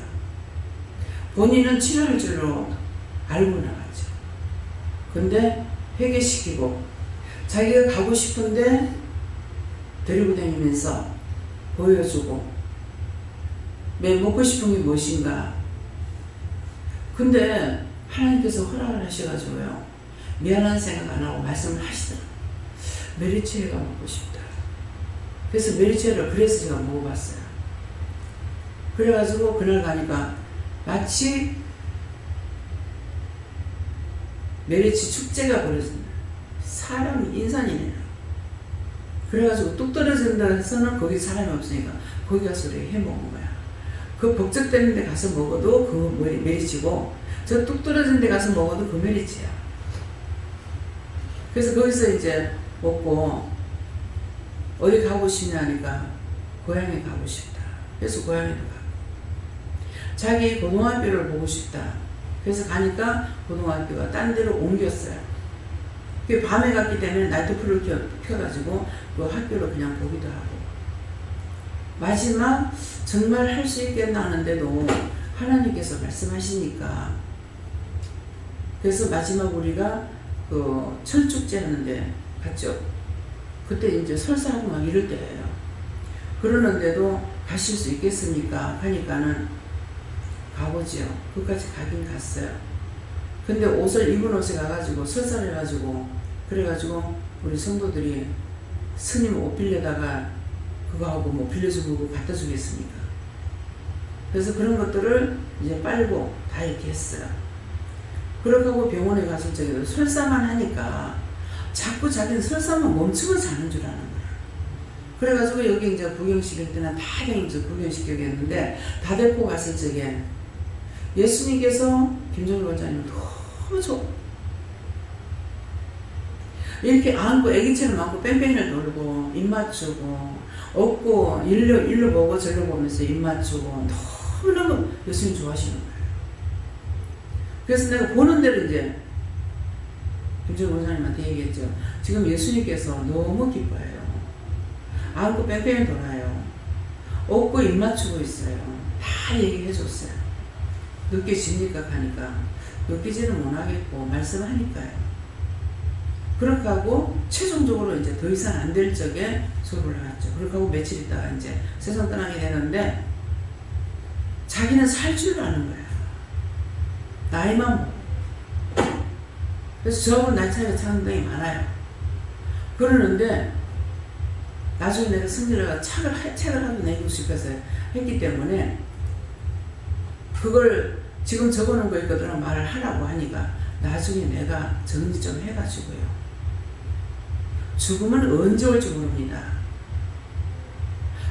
본인은 치료할 줄로 알고 나갔죠. 근데 회개시키고 자기가 가고 싶은데 데리고 다니면서 보여주고 매 먹고 싶은 게 무엇인가. 근데 하나님께서 허락을 하셔가지고요. 미안한 생각 안 하고 말씀을 하시더라고요. 메리체리가 먹고 싶다. 그래서 메리체리를 그래서 제가 먹어봤어요. 그래가지고 그날 가니까 마치 메리치 축제가 벌어진다. 사람이 인산이네요. 그래가지고 뚝 떨어진다 해서는 거기 사람이 없으니까 거기 가서 우리 해먹은 거야. 그 북적대는 데 가서 먹어도 그 메리치고 저 뚝 떨어진 데 가서 먹어도 그 메리치야. 그래서 거기서 이제 먹고 어디 가고 싶냐 하니까 고향에 가고 싶다. 그래서 고향에도 가고 자기 고등학교를 보고 싶다. 그래서 가니까 고등학교가 딴 데로 옮겼어요. 그 밤에 갔기 때문에 나이트풀을 켜가지고 그 학교를 그냥 보기도 하고 마지막 정말 할 수 있겠나 하는데도 하나님께서 말씀하시니까 그래서 마지막 우리가 그 철축제 하는데 갔죠. 그때 이제 설사하고 막 이럴 때예요. 그러는데도 가실 수 있겠습니까? 하니까는 가보지요. 그까지 가긴 갔어요. 근데 옷을 입은 옷에 가가지고 설사를 해가지고 그래가지고 우리 성도들이 스님 옷 빌려다가 그거 하고 뭐 빌려주고 그거 갖다 주겠습니까? 그래서 그런 것들을 이제 빨고 다 이렇게 했어요. 그렇게 하고 병원에 가서 저기 설사만 하니까 자꾸 자기는 설사만 멈추고 자는 줄 아는 거야. 그래가지고 여기 이제 구경시킬 때는 다 다니면서 구경시키겠는데 다 데리고 갔을 적에 예수님께서 김정일 원장님 너무 좋아. 이렇게 안고 애기처럼 안고 뺑뺑이를 놀고 입 맞추고 없고 일로 보고 저로 보면서 입 맞추고 너무너무 예수님 좋아하시는 거예요. 그래서 내가 보는 대로 이제 김정일 원장님한테 얘기했죠. 지금 예수님께서 너무 기뻐해요. 안고 뺑뺑이 돌아요. 없고 입 맞추고 있어요. 다 얘기해 줬어요. 느껴집니까? 하니까 느끼지는 못하겠고 말씀하니까요. 그렇게 하고 최종적으로 이제 더 이상 안 될 적에 수업을 나갔죠. 그렇게 하고 며칠 있다가 이제 세상 떠나게 되는데 자기는 살 줄 아는 거야. 나이만 먹고. 그래서 저하고 나이 차이가 상당히 많아요. 그러는데 나중에 내가 승진을 책을 하도 내고 싶어서 했기 때문에 그걸 지금 적어놓은 거 있거든 말을 하라고 하니까 나중에 내가 정리 좀 해가지고요. 죽음은 언제 올지 모릅니다.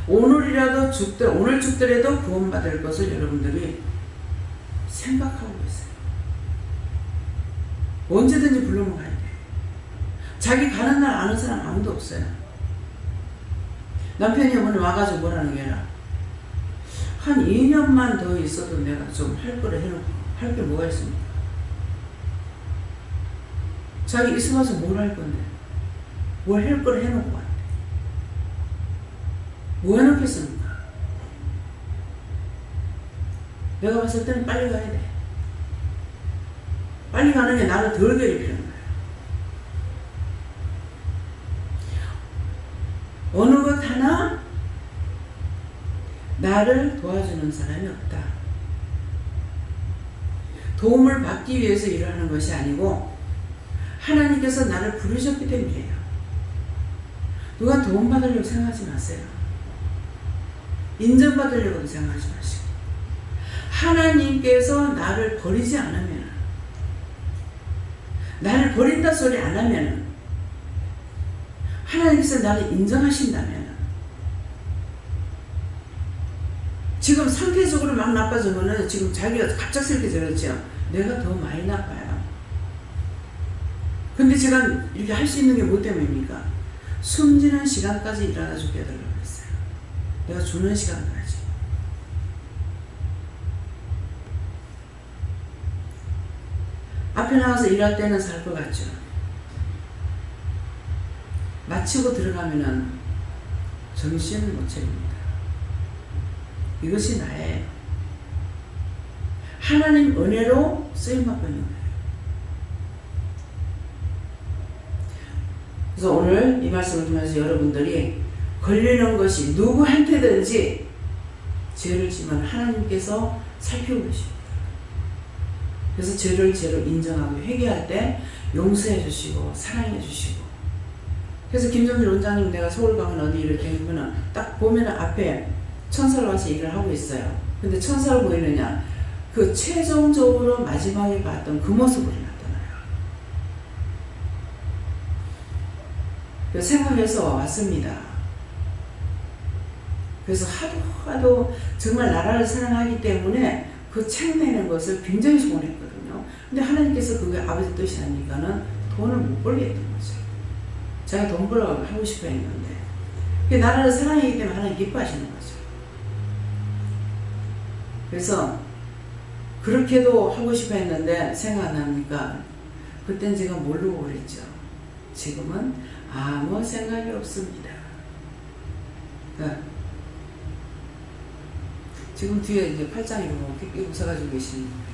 오늘이라도 오늘 죽더라도 구원받을 것을 여러분들이 생각하고 있어요. 언제든지 불러면 가야 돼요. 자기 가는 날 아는 사람 아무도 없어요. 남편이 오늘 와가지고 뭐라는 게라 한 2년만 더 있어도 내가 좀 할 거를 해놓고 할 게 뭐가 있습니까? 자기 있어가서 뭘 할 건데 뭘 할 거를 해놓고 왔대. 뭐 해놓겠습니까? 내가 봤을 때는 빨리 가야 돼. 빨리 가는 게 나를 덜 괴롭히는 거예요. 어느 것 하나 나를 도와주는 사람이 없다. 도움을 받기 위해서 일을 하는 것이 아니고 하나님께서 나를 부르셨기 때문이에요. 누가 도움받으려고 생각하지 마세요. 인정받으려고도 생각하지 마시고 하나님께서 나를 버리지 않으면 나를 버린다 소리 안 하면 하나님께서 나를 인정하신다면 지금 상태적으로 막 나빠지면은 지금 자기가 갑작스럽게 저랬죠. 내가 더 많이 나빠요. 근데 제가 이렇게 할 수 있는 게 뭐 때문입니까? 숨지는 시간까지 일하다 죽게 해달라고 했어요. 내가 주는 시간까지. 앞에 나가서 일할 때는 살 것 같죠. 마치고 들어가면은 정신을 못 차립니다. 이것이 나의 하나님 은혜로 쓰임받고 있는 거예요. 그래서 오늘 이 말씀을 통해서 여러분들이 걸리는 것이 누구한테든지 죄를 지면 하나님께서 살피고 계십니다. 그래서 죄를 죄로 인정하고 회개할 때 용서해 주시고 사랑해 주시고. 그래서 김정일 원장님 내가 서울 가면 어디 이렇게 하면은 딱 보면은 앞에 천사가 와서 일을 하고 있어요. 근데 천사가 보이느냐? 그 최종적으로 마지막에 봤던 그 모습을 나타나요. 그래서 생각해서 왔습니다. 그래서 하도 정말 나라를 사랑하기 때문에 그 책 내는 것을 굉장히 소원했거든요. 근데 하나님께서 그게 아버지 뜻이 아니니까는 돈을 못 벌게 했던 거죠. 제가 돈 벌어 하고 싶어 했는데 나라를 사랑하기 때문에 하나님 기뻐하시는 거죠. 그래서 그렇게도 하고 싶어 했는데 생각 안 나니까 그땐 제가 모르고 그랬죠. 지금은 아무 생각이 없습니다. 네. 지금 뒤에 이제 팔짱이로 끼고 서가지고 계시는 거예요.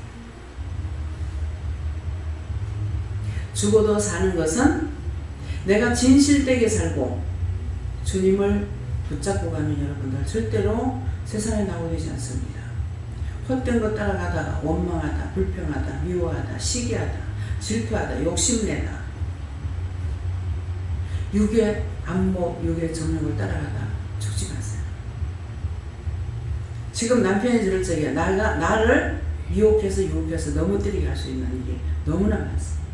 죽어도 사는 것은 내가 진실되게 살고 주님을 붙잡고 가면 여러분들 절대로 세상에 나오게 되지 않습니다. 헛된 것 따라가다가 원망하다, 불평하다, 미워하다, 시기하다, 질투하다, 욕심내다, 육의 안목, 육의 정욕을 따라가다 죽지 마세요. 지금 남편이 저럴 적에 나를 유혹해서 넘어뜨리게 할 수 있는 일이 너무나 많습니다.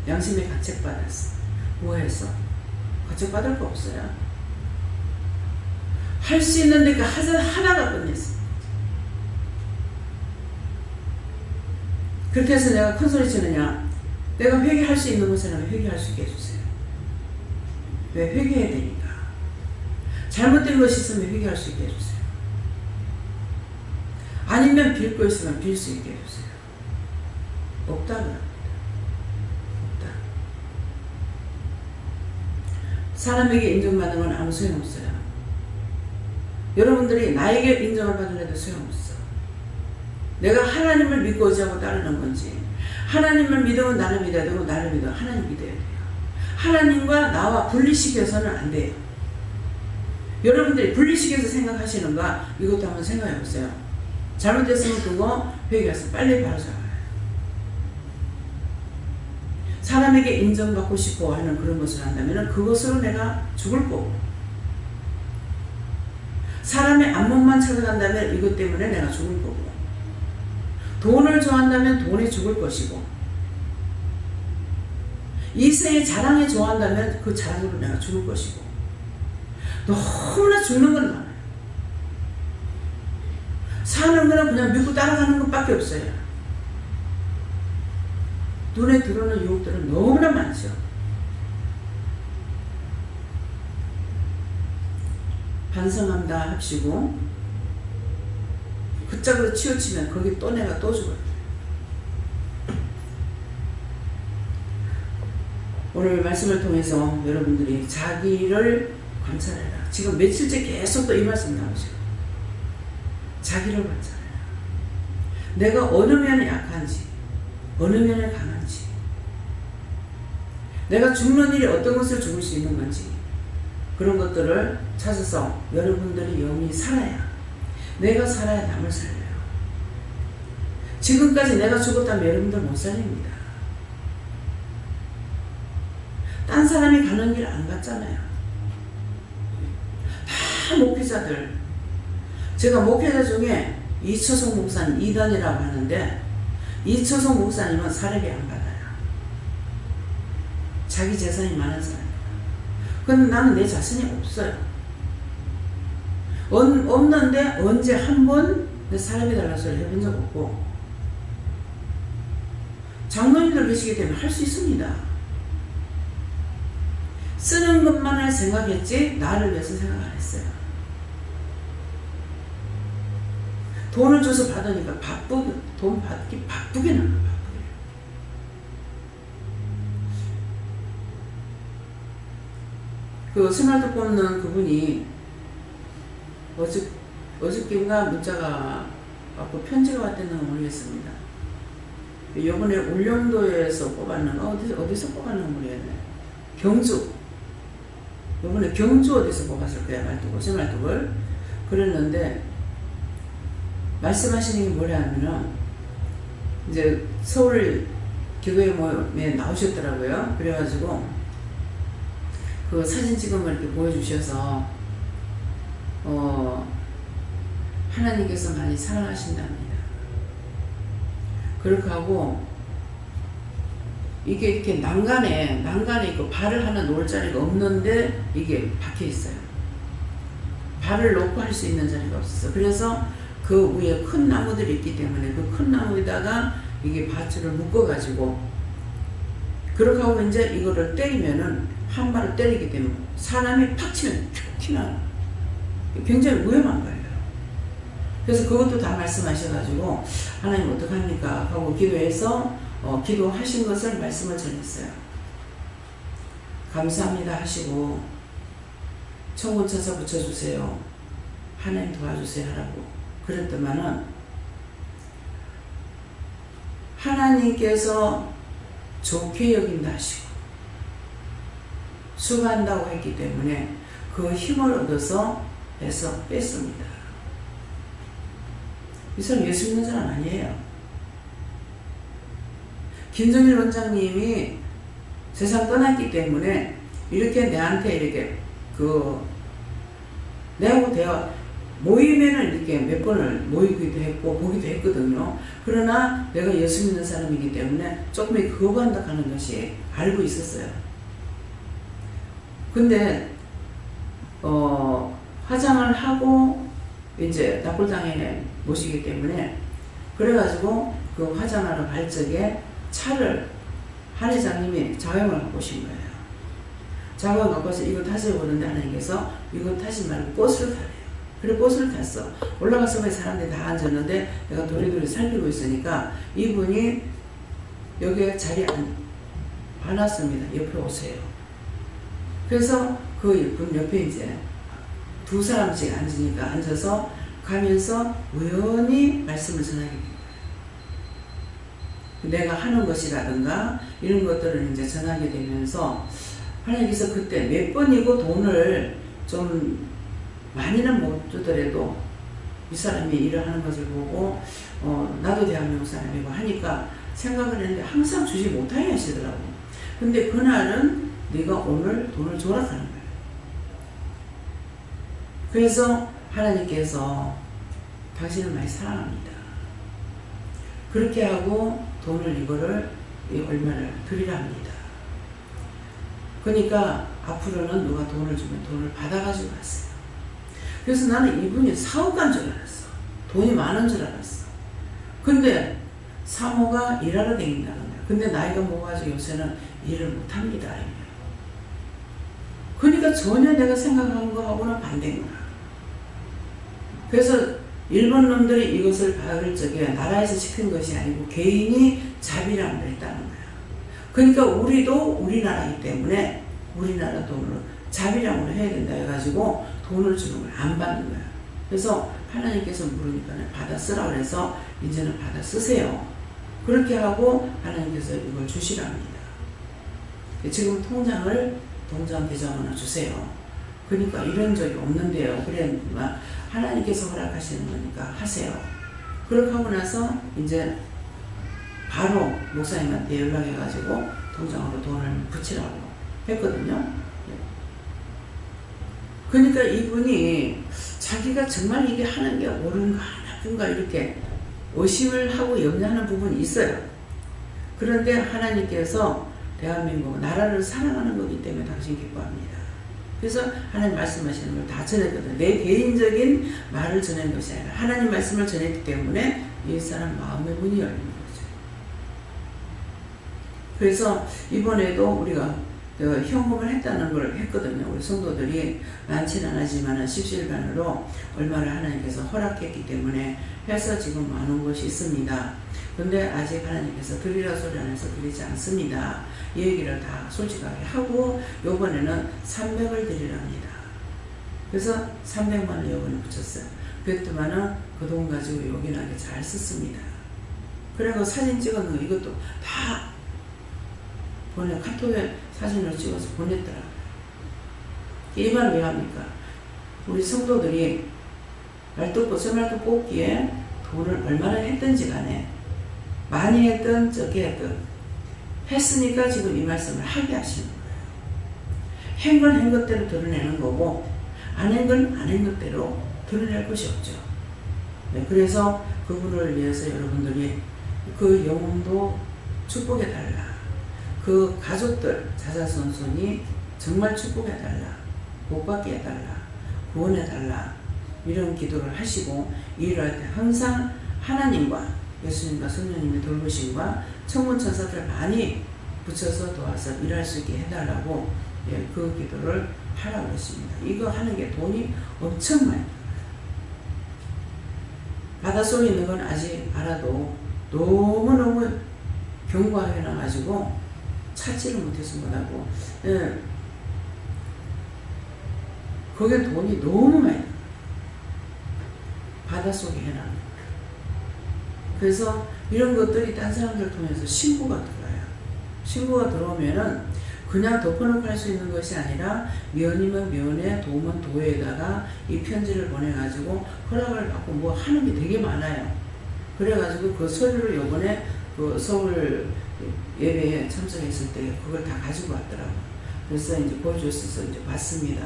양심에 가책받았어. 뭐 했어? 가책받을 거 없어요. 할 수 있는 데가 하다가 끝냈어. 그렇게 해서 내가 큰 소리 치느냐? 내가 회개할 수 있는 것은 회개할 수 있게 해주세요. 왜? 회개해야 되니까. 잘못된 것이 있으면 회개할 수 있게 해주세요. 아니면 빌 거 있으면 빌 수 있게 해주세요. 없다고 합니다. 없다. 사람에게 인정받는 건 아무 소용없어요. 여러분들이 나에게 인정을 받으려도 소용없어. 내가 하나님을 믿고 의지하고 따르는 건지, 하나님을 믿으면 나를 믿어야 되고 나를 믿으면 하나님 믿어야 돼요. 하나님과 나와 분리시켜서는 안 돼요. 여러분들이 분리시켜서 생각하시는가? 이것도 한번 생각해 보세요. 잘못됐으면 그거 회개해서 빨리 바로잡아요. 사람에게 인정받고 싶어 하는 그런 것을 한다면 그것으로 내가 죽을 거고, 사람의 안목만 찾아간다면 이것 때문에 내가 죽을 거고, 돈을 좋아한다면 돈에 죽을 것이고, 이세의 자랑에 좋아한다면 그 자랑으로 내가 죽을 것이고, 너무나 죽는 건 많아요. 사는 거는 그냥 믿고 따라가는 것밖에 없어요. 눈에 들어오는 유혹들은 너무나 많죠. 반성한다 합시고 그짝으로 치우치면 거기 또 내가 또 죽어요. 오늘 말씀을 통해서 여러분들이 자기를 관찰해라. 지금 며칠째 계속 또 이 말씀 나오죠. 자기를 관찰해라. 내가 어느 면에 약한지, 어느 면에 강한지, 내가 죽는 일이 어떤 것을 죽을 수 있는 건지, 그런 것들을 찾아서 여러분들이 영이 살아야, 내가 살아야 남을 살려요. 지금까지 내가 죽었다면 여러분들 못 살립니다. 딴 사람이 가는 길 안 갔잖아요. 다 목회자들. 제가 목회자 중에 이처송 목사님 2단이라고 하는데, 이처송 목사님은 사례비 안 받아요. 자기 재산이 많은 사람이에요. 근데 나는 내 자신이 없어요. 없는데 언제 한 번 내 사례비 달라는 소리 해본 적 없고, 장로님들 계시기 때문에 할 수 있습니다. 쓰는 것만을 생각했지 나를 위해서 생각 안 했어요. 돈을 줘서 받으니까 돈 받기 바쁘게 나요. 바쁘게. 그 스마트 뽑는 그분이 어저께인가 문자가 왔고 편지가 왔다는 걸 모르겠습니다. 이번에 울릉도에서 뽑았는가 어디서 뽑았는가 모르겠네. 경주. 이번에 경주 어디서 뽑았을 거야, 말뚝을, 새말뚝을. 그랬는데, 말씀하시는 게 뭐냐면은, 이제 서울 기도회 모임에 나오셨더라고요. 그래가지고, 그 사진 찍은 걸 이렇게 보여주셔서, 하나님께서 많이 사랑하신답니다. 그렇게 하고, 이게 이렇게 난간에 있고 발을 하나 놓을 자리가 없는데 이게 박혀 있어요. 발을 놓고 할 수 있는 자리가 없었어. 그래서 그 위에 큰 나무들이 있기 때문에 그 큰 나무에다가 이게 밧줄을 묶어가지고, 그렇게 하고 이제 이거를 때리면은 한 발을 때리기 때문에 사람이 팍 치면 툭 튀나요. 굉장히 위험한 거예요. 그래서 그것도 다 말씀하셔가지고 하나님 어떡합니까 하고 기도해서 기도하신 것을 말씀을 전했어요. 감사합니다 하시고 청군 쳐서 붙여주세요. 하나님 도와주세요 하라고 그랬더만은 하나님께서 좋게 여긴다 하시고 수고한다고 했기 때문에 그 힘을 얻어서 해서 뺐습니다. 이 사람 예수 믿는 사람 아니에요. 김정일 원장님이 세상 떠났기 때문에 이렇게 내한테 이렇게 내하고 대화 모임에는 이렇게 몇 번을 모이기도 했고 보기도 했거든요. 그러나 내가 예수 믿는 사람이기 때문에 조금 거부한다 하는 것이 알고 있었어요. 근데 화장을 하고 이제 납골당에 모시기 때문에 그래가지고 그 화장하러 갈 적에 차를 한 회장님이 자영을 갖고 오신 거예요. 자영을 갖고 와서 이거 타세요 그러는데 하나님께서 이거 타지 말고 버스를 타래요. 그래 버스를 탔어. 올라가서 사람들이 다 앉았는데 내가 도리도리 살피고 있으니까 이분이 여기에 자리에 안 왔습니다. 옆에 오세요. 그래서 그 분 옆에 이제 두 사람씩 앉으니까 앉아서 가면서 우연히 말씀을 전하게 됩니다. 내가 하는 것이라든가 이런 것들을 이제 전하게 되면서 하나님께서 그때 몇 번이고 돈을 좀 많이는 못 주더라도 이 사람이 일을 하는 것을 보고 나도 대한민국 사람이고 하니까 생각을 했는데 항상 주지 못하게 하시더라고. 근데 그날은 네가 오늘 돈을 줘라 하는 거예요. 그래서 하나님께서 당신을 많이 사랑합니다. 그렇게 하고 돈을 이거를 얼마를 드리랍니다. 그러니까 앞으로는 누가 돈을 주면 돈을 받아가지고 갔어요. 그래서 나는 이분이 사업가인 줄 알았어. 돈이 많은 줄 알았어. 근데 사모가 일하러 다닌다는 거야. 근데 나이가 먹어가지고 요새는 일을 못합니다. 그러니까 전혀 내가 생각한 거하고는 반대인 거야. 그래서 일본 놈들이 이것을 받을 적에 나라에서 시킨 것이 아니고 개인이 자비라는 걸 했다는 거야. 그러니까 우리도 우리나라이기 때문에 우리나라 돈으로 자비량으로 해야 된다 해가지고 돈을 주는 걸 안 받는 거야. 그래서 하나님께서 물으니까 받아 쓰라 그래서 이제는 받아 쓰세요. 그렇게 하고 하나님께서 이걸 주시랍니다. 지금 통장 계좌번호 주세요. 그러니까 이런 적이 없는데요. 그래 하나님께서 허락하시는 거니까 하세요. 그렇게 하고 나서 이제 바로 목사님한테 연락해가지고 통장으로 돈을 붙이라고 했거든요. 그러니까 이분이 자기가 정말 이게 하는 게 옳은가 나쁜가 이렇게 의심을 하고 염려하는 부분이 있어요. 그런데 하나님께서 대한민국 나라를 사랑하는 거기 때문에 당신 기뻐합니다. 그래서 하나님 말씀하시는 걸 다 전했거든요. 내 개인적인 말을 전한 것이 아니라 하나님 말씀을 전했기 때문에 이 사람 마음의 문이 열리는 거죠. 그래서 이번에도 우리가 현금을 했다는 걸 했거든요. 우리 성도들이 많지는 않지만 십시일반으로 얼마를 하나님께서 허락했기 때문에 해서 지금 많은 것이 있습니다. 그런데 아직 하나님께서 드리라 소리 안 해서 드리지 않습니다. 이 얘기를 다 솔직하게 하고 요번에는 300을 드리랍니다. 그래서 300만 원 요번에 붙였어요. 그랬더만은 그 돈 가지고 요긴하게 잘 썼습니다. 그리고 사진 찍었는 거 이것도 다 카톡에 사진을 찍어서 보냈더라고요. 이 말을 왜 합니까? 우리 성도들이 새말도 뽑기에 돈을 얼마나 했든지 간에 많이 했든 적게 했든 했으니까 지금 이 말씀을 하게 하시는 거예요. 한 건 한 것대로 드러내는 거고 안 한 건 안 한 것대로 드러낼 것이 없죠. 네, 그래서 그분을 위해서 여러분들이 그 영혼도 축복해달라. 그 가족들 자자손손이 정말 축복해달라. 복받게 해달라. 구원해달라. 이런 기도를 하시고 일할 때 항상 하나님과 예수님과 성령님의 돌보심과 천군천사들 많이 붙여서 도와서 일할 수 있게 해달라고 그 기도를 하라고 했습니다. 이거 하는 게 돈이 엄청 많이 들어요. 바닷속에 있는 건 아직 알아도 너무너무 견고하게 나가지고 찾지를 못해서 못하고 거기에 돈이 너무 많이 들어요. 바닷속에 해놔는 거예요. 그래서 이런 것들이 딴 사람들 통해서 신고가 들어와요. 신고가 들어오면은 그냥 덮어놓고 할 수 있는 것이 아니라 면이면 면에 도면 도에다가 이 편지를 보내가지고 허락을 받고 뭐 하는 게 되게 많아요. 그래가지고 그 서류를 요번에 그 서울 예배에 참석했을 때 그걸 다 가지고 왔더라고요. 그래서 이제 보여줬어서 이제 봤습니다.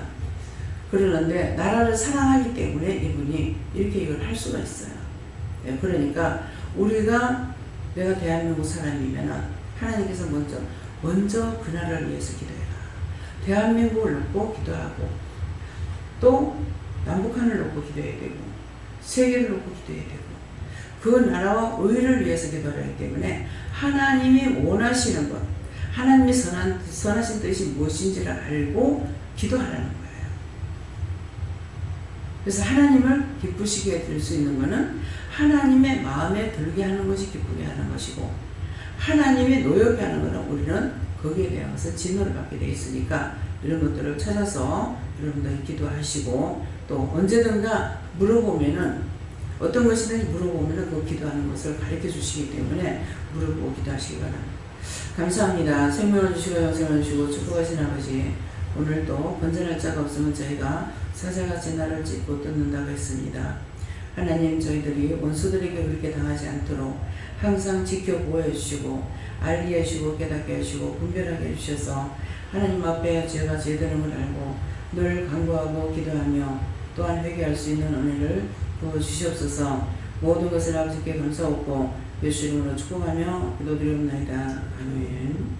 그러는데 나라를 사랑하기 때문에 이분이 이렇게 이걸 할 수가 있어요. 네, 그러니까 우리가 내가 대한민국 사람이면 하나님께서 먼저 그 나라를 위해서 기도해라. 대한민국을 놓고 기도하고 또 남북한을 놓고 기도해야 되고 세계를 놓고 기도해야 되고 그 나라와 의를 위해서 기도를 하기 때문에 하나님이 원하시는 것, 하나님이 선하신 뜻이 무엇인지를 알고 기도하라는 거예요. 그래서 하나님을 기쁘시게 해드릴 수 있는 것은 하나님의 마음에 들게 하는 것이 기쁘게 하는 것이고 하나님이 노엽게 하는 것은 우리는 거기에 대해서 진노를 받게 되어 있으니까 이런 것들을 찾아서 여러분들이 기도하시고 또 언제든가 물어보면은 어떤 것이든지 물어보면은 그 기도하는 것을 가르쳐 주시기 때문에 물어보고 기도하시기 바랍니다. 감사합니다. 생명을 주시고 영생을 주시고 축복하신 아버지, 오늘도 건전할 자가 없으면 저희가 사자같이 나를 찢고 뜯는다고 했습니다. 하나님, 저희들이 원수들에게 그렇게 당하지 않도록 항상 지켜 보호해 주시고 알게 해주시고 깨닫게 해주시고 분별하게 해주셔서 하나님 앞에 죄가 죄되는 걸 알고 늘 간구하고 기도하며 또한 회개할 수 있는 은혜를 부어주시옵소서. 모든 것을 아버지께 감사하고 예수 이름으로 축복하며 기도드리옵나이다. 아멘.